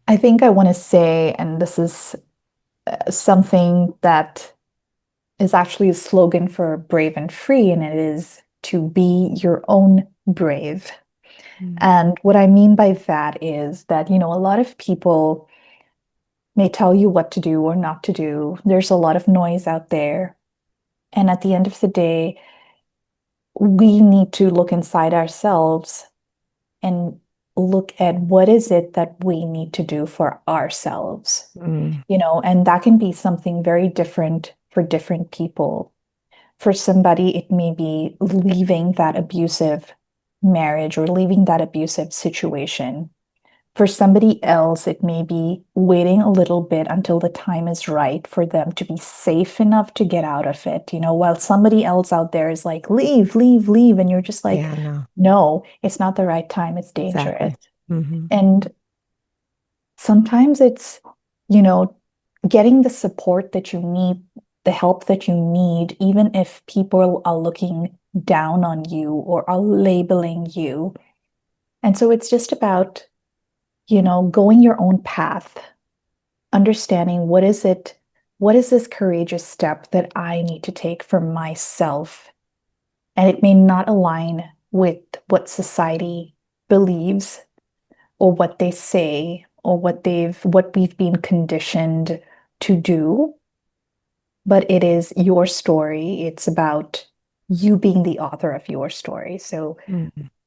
I think I want to say, and this is something that is actually a slogan for Brave and Free, and it is to be your own brave. Mm. And what I mean by that is that, a lot of people may tell you what to do or not to do. There's a lot of noise out there. And at the end of the day, we need to look inside ourselves and look at what is it that we need to do for ourselves, Mm. and that can be something very different for different people. For somebody, it may be leaving that abusive marriage or leaving that abusive situation. For somebody else, it may be waiting a little bit until the time is right for them to be safe enough to get out of it. While somebody else out there is like, leave, leave, leave. And you're just like, Yeah, no, no, it's not the right time. It's dangerous. exactly. Hmm. And sometimes it's, you know, getting the support that you need, the help that you need, even if people are looking down on you or are labeling you. And so it's just about going your own path, understanding what is this courageous step that I need to take for myself. And it may not align with what society believes or what they say or what we've been conditioned to do, but it is your story. It's about you being the author of your story. So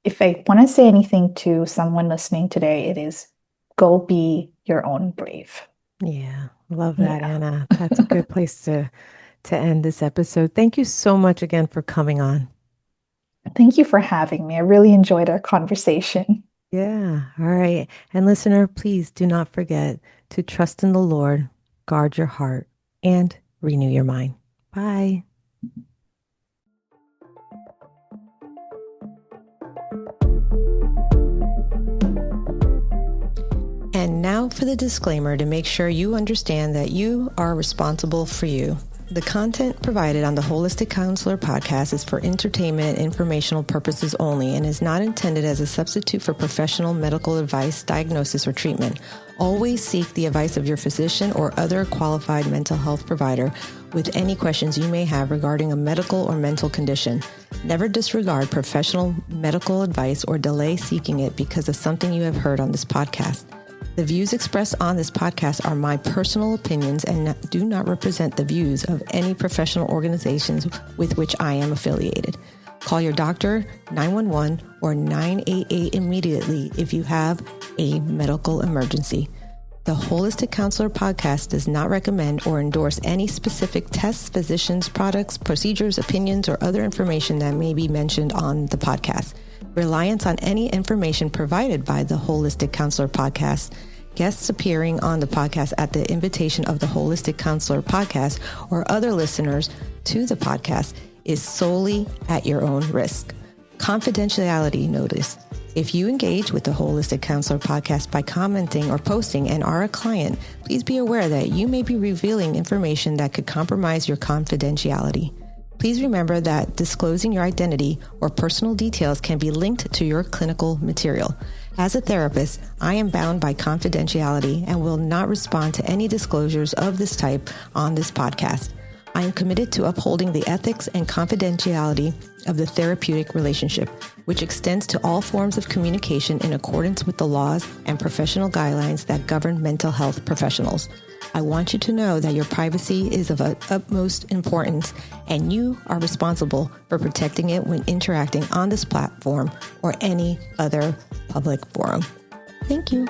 if I want to say anything to someone listening today, it is go be your own brave. Yeah, love that, Yeah. Anna. That's a good place to end this episode. Thank you so much again for coming on. Thank you for having me. I really enjoyed our conversation. Yeah. All right. And listener, please do not forget to trust in the Lord, guard your heart, and renew your mind. Bye. And now for the disclaimer to make sure you understand that you are responsible for you. The content provided on the Holistic Counselor podcast is for entertainment and informational purposes only and is not intended as a substitute for professional medical advice, diagnosis, or treatment. Always seek the advice of your physician or other qualified mental health provider with any questions you may have regarding a medical or mental condition. Never disregard professional medical advice or delay seeking it because of something you have heard on this podcast. The views expressed on this podcast are my personal opinions and do not represent the views of any professional organizations with which I am affiliated. Call your doctor, 911, or 988 immediately if you have a medical emergency. The Holistic Counselor podcast does not recommend or endorse any specific tests, physicians, products, procedures, opinions, or other information that may be mentioned on the podcast. Reliance on any information provided by the Holistic Counselor podcast, guests appearing on the podcast at the invitation of the Holistic Counselor podcast, or other listeners to the podcast is solely at your own risk. Confidentiality notice. If you engage with the Holistic Counselor podcast by commenting or posting and are a client, please be aware that you may be revealing information that could compromise your confidentiality. Please remember that disclosing your identity or personal details can be linked to your clinical material. As a therapist, I am bound by confidentiality and will not respond to any disclosures of this type on this podcast. I am committed to upholding the ethics and confidentiality of the therapeutic relationship, which extends to all forms of communication in accordance with the laws and professional guidelines that govern mental health professionals. I want you to know that your privacy is of utmost importance, and you are responsible for protecting it when interacting on this platform or any other public forum. Thank you.